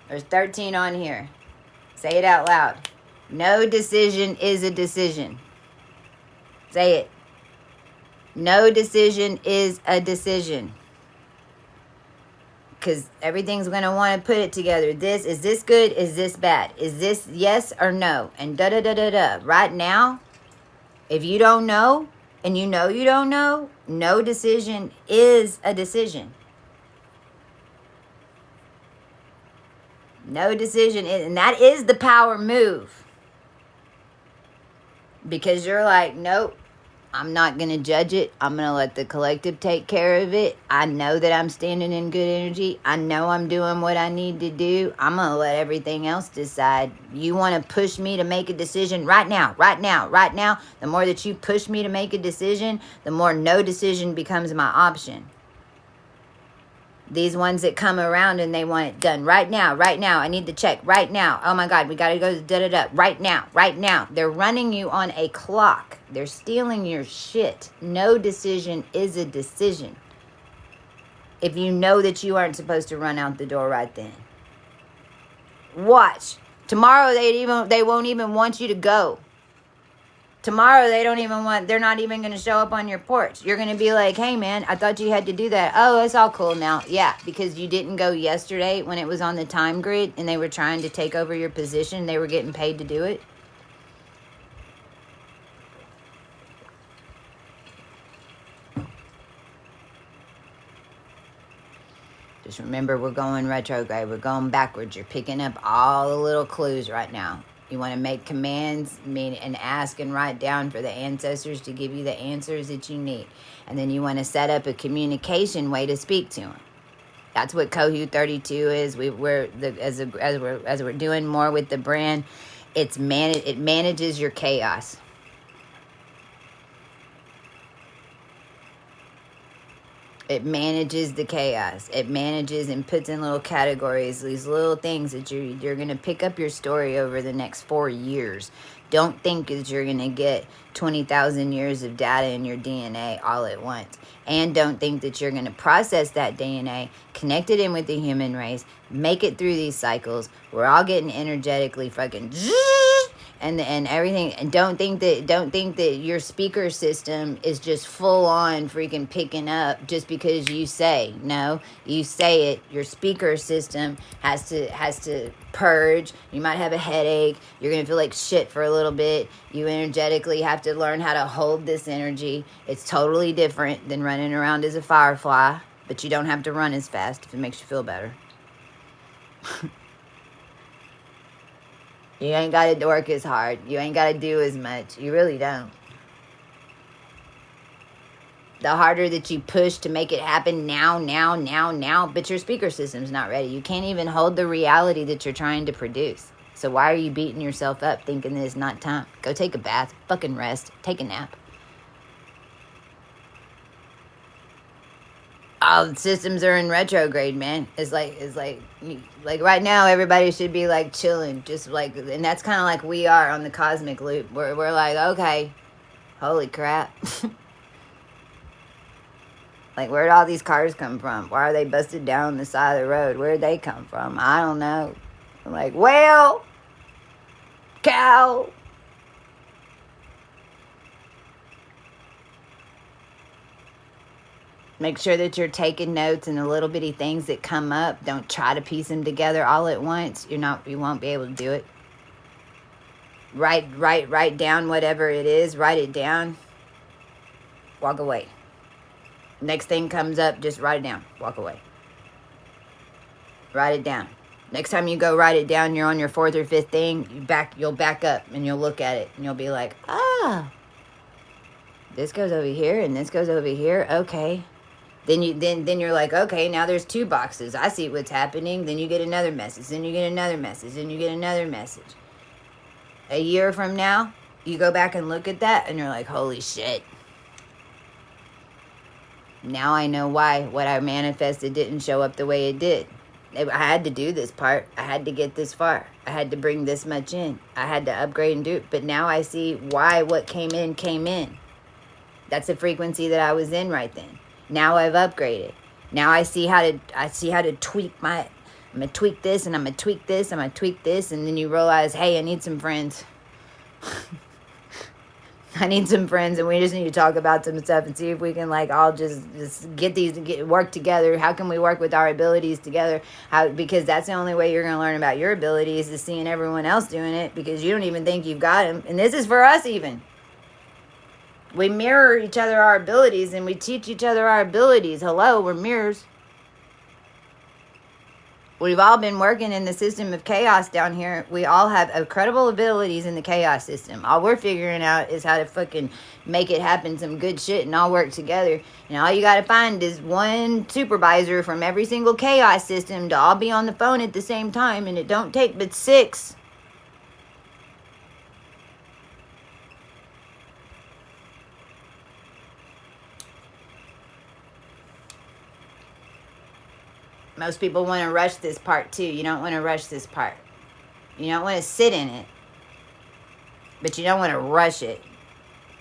There's 13 on here. Say it out loud. No decision is a decision. Say it. No decision is a decision. Because everything's going to want to put it together. Is this good? Is this bad? Is this yes or no? And da-da-da-da-da. Right now, if you don't know, and you know you don't know, no decision is a decision. No decision is, and that is the power move. Because you're like, nope. I'm not going to judge it. I'm going to let the collective take care of it. I know that I'm standing in good energy. I know I'm doing what I need to do. I'm going to let everything else decide. You want to push me to make a decision right now, right now, right now. The more that you push me to make a decision, the more no decision becomes my option. These ones that come around and they want it done right now, right now. I need the check right now. Oh my God, we got to go da-da-da right now, right now. They're running you on a clock. They're stealing your shit. No decision is a decision. If you know that you aren't supposed to run out the door right then. Watch. Tomorrow they won't even want you to go. Tomorrow they're not even going to show up on your porch. You're going to be like, hey man, I thought you had to do that. Oh, it's all cool now. Yeah, because you didn't go yesterday when it was on the time grid and they were trying to take over your position. They were getting paid to do it. Just remember, we're going retrograde. We're going backwards. You're picking up all the little clues right now. You want to make commands, and ask and write down for the ancestors to give you the answers that you need. And then you want to set up a communication way to speak to them. That's what Kohu 32 is. As we're doing more with the brand, it manages your chaos. It manages the chaos. It manages and puts in little categories, these little things that you're going to pick up your story over the next 4 years. Don't think that you're going to get 20,000 years of data in your DNA all at once. And don't think that you're going to process that DNA, connect it in with the human race, make it through these cycles. We're all getting energetically fucking... And everything, and don't think that your speaker system is just full on freaking picking up just because you say. No, you say it. Your speaker system has to purge. You might have a headache. You're gonna feel like shit for a little bit. You energetically have to learn how to hold this energy. It's totally different than running around as a firefly, but you don't have to run as fast if it makes you feel better. You ain't got to work as hard. You ain't got to do as much. You really don't. The harder that you push to make it happen now, but your speaker system's not ready. You can't even hold the reality that you're trying to produce. So why are you beating yourself up thinking that it's not time? Go take a bath, fucking rest, take a nap. all the systems are in retrograde, man. It's like right now everybody should be like chilling, just like, and that's kind of like we are on the cosmic loop. We're like, okay, holy crap. Like, where'd all these cars come from? Why are they busted down the side of the road? Where'd they come from? I don't know. I'm like, whale, cow. Make sure that you're taking notes, and the little bitty things that come up, don't try to piece them together all at once. You won't be able to do it. Write down whatever it is. Write it down. Walk away. Next thing comes up, just write it down. Walk away. Write it down. Next time you go write it down, you're on your fourth or fifth thing, you'll back up and you'll look at it and you'll be like, ah, this goes over here and this goes over here. Okay. Then you're like, okay, now there's 2 boxes. I see what's happening. Then you get another message. Then you get another message. Then you get another message. A year from now, you go back and look at that and you're like, holy shit. Now I know why what I manifested didn't show up the way it did. I had to do this part. I had to get this far. I had to bring this much in. I had to upgrade and do it. But now I see why what came in. That's the frequency that I was in right then. Now I've upgraded. Now I see how to tweak my, I'm going to tweak this and I'm going to tweak this. I'm going to tweak this. And then you realize, hey, I need some friends. I need some friends, and we just need to talk about some stuff and see if we can, like, all just work together. How can we work with our abilities together? Because that's the only way you're going to learn about your abilities, is seeing everyone else doing it, because you don't even think you've got them. And this is for us even. We mirror each other our abilities, and we teach each other our abilities. Hello, we're mirrors. We've all been working in the system of chaos down here. We all have incredible abilities in the chaos system. All we're figuring out is how to fucking make it happen, some good shit, and all work together. And all you got to find is one supervisor from every single chaos system to all be on the phone at the same time. And it don't take but 6. Most people want to rush this part too. You don't want to rush this part. You don't want to sit in it. But you don't want to rush it.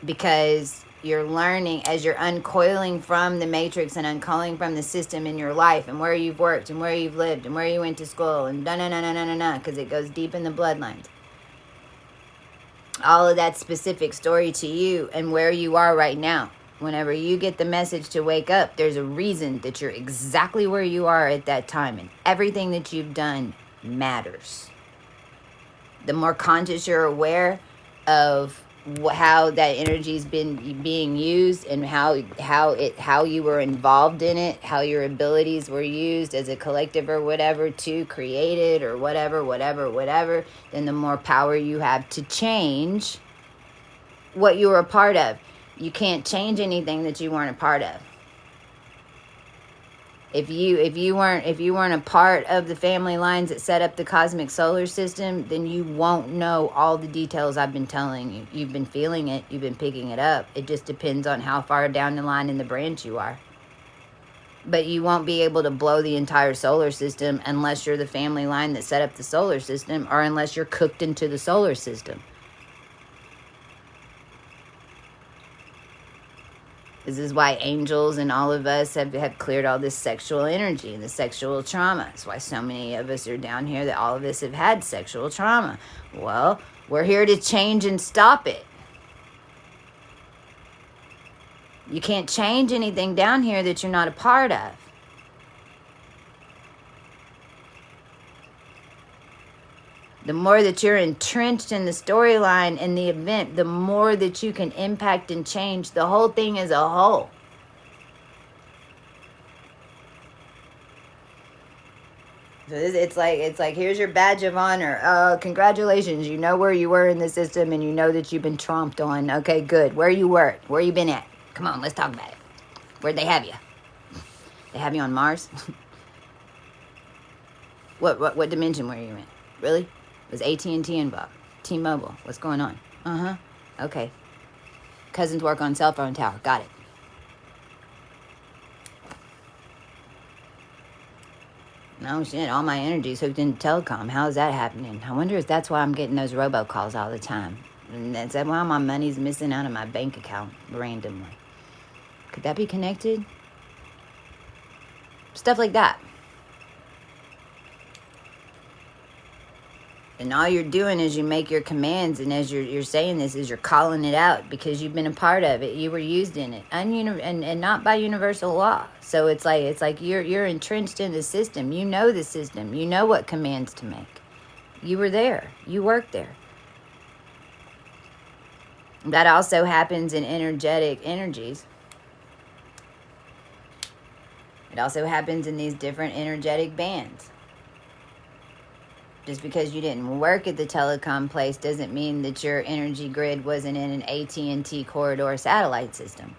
Because you're learning as you're uncoiling from the matrix and uncoiling from the system in your life and where you've worked and where you've lived and where you went to school and because it goes deep in the bloodlines. All of that specific story to you and where you are right now. Whenever you get the message to wake up, there's a reason that you're exactly where you are at that time. And everything that you've done matters. The more conscious you're aware of how that energy's been being used and how you were involved in it, how your abilities were used as a collective or whatever to create it or whatever, then the more power you have to change what you were a part of. You can't change anything that you weren't a part of. If you weren't a part of the family lines that set up the cosmic solar system, then you won't know all the details I've been telling you. You've been feeling it. You've been picking it up. It just depends on how far down the line in the branch you are. But you won't be able to blow the entire solar system unless you're the family line that set up the solar system, or unless you're cooked into the solar system. This is why angels and all of us have cleared all this sexual energy and the sexual trauma. That's why so many of us are down here, that all of us have had sexual trauma. Well, we're here to change and stop it. You can't change anything down here that you're not a part of. The more that you're entrenched in the storyline and the event, the more that you can impact and change the whole thing as a whole. So it's like here's your badge of honor. Congratulations, you know where you were in the system and you know that you've been tromped on. Okay, good. Where you worked? Where you been at? Come on, let's talk about it. Where'd they have you? They have you on Mars? What dimension were you in? Really? Was AT&T involved? T-Mobile. What's going on? Okay. Cousins work on cell phone tower. Got it. Oh shit, all my energy's hooked into telecom. How is that happening? I wonder if that's why I'm getting those robocalls all the time. And that's why my money's missing out of my bank account randomly. Could that be connected? Stuff like that. And all you're doing is you make your commands, and as you're saying this, is you're calling it out because you've been a part of it. You were used in it, and not by universal law. So it's like you're entrenched in the system. You know the system. You know what commands to make. You were there. You worked there. That also happens in energetic energies. It also happens in these different energetic bands. Just because you didn't work at the telecom place doesn't mean that your energy grid wasn't in an AT&T corridor satellite system.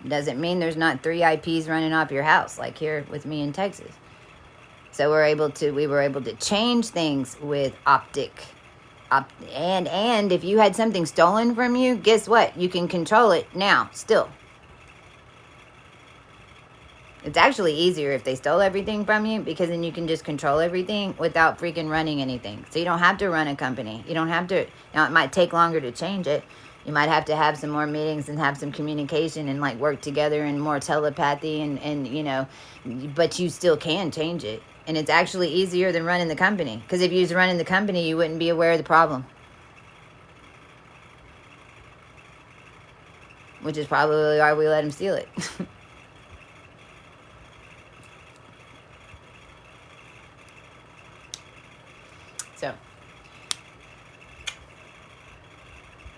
It doesn't mean there's not 3 IPs running off your house, like here with me in Texas. So we were able to change things with and if you had something stolen from you, guess what? You can control it now, still. It's actually easier if they stole everything from you, because then you can just control everything without freaking running anything. So you don't have to run a company. You don't have to. Now, it might take longer to change it. You might have to have some more meetings and have some communication and like work together and more telepathy and you know, but you still can change it. And it's actually easier than running the company, because if you was running the company, you wouldn't be aware of the problem. Which is probably why we let them steal it. So,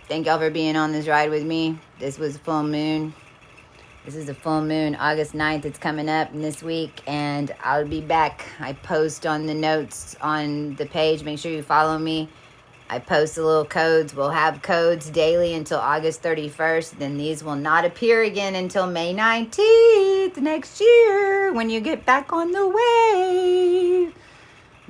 thank y'all for being on this ride with me. This was full moon. This is a full moon, August 9th. It's coming up this week, and I'll be back. I post on the notes on the page. Make sure you follow me. I post the little codes. We'll have codes daily until August 31st. Then these will not appear again until May 19th next year, when you get back on the wave.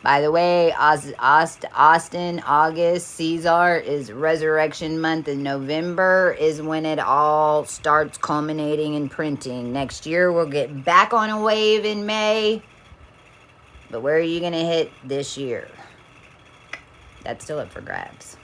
By the way, Austin, August, Caesar is Resurrection Month, and November is when it all starts culminating in printing. Next year, we'll get back on a wave in May. But where are you going to hit this year? That's still up for grabs.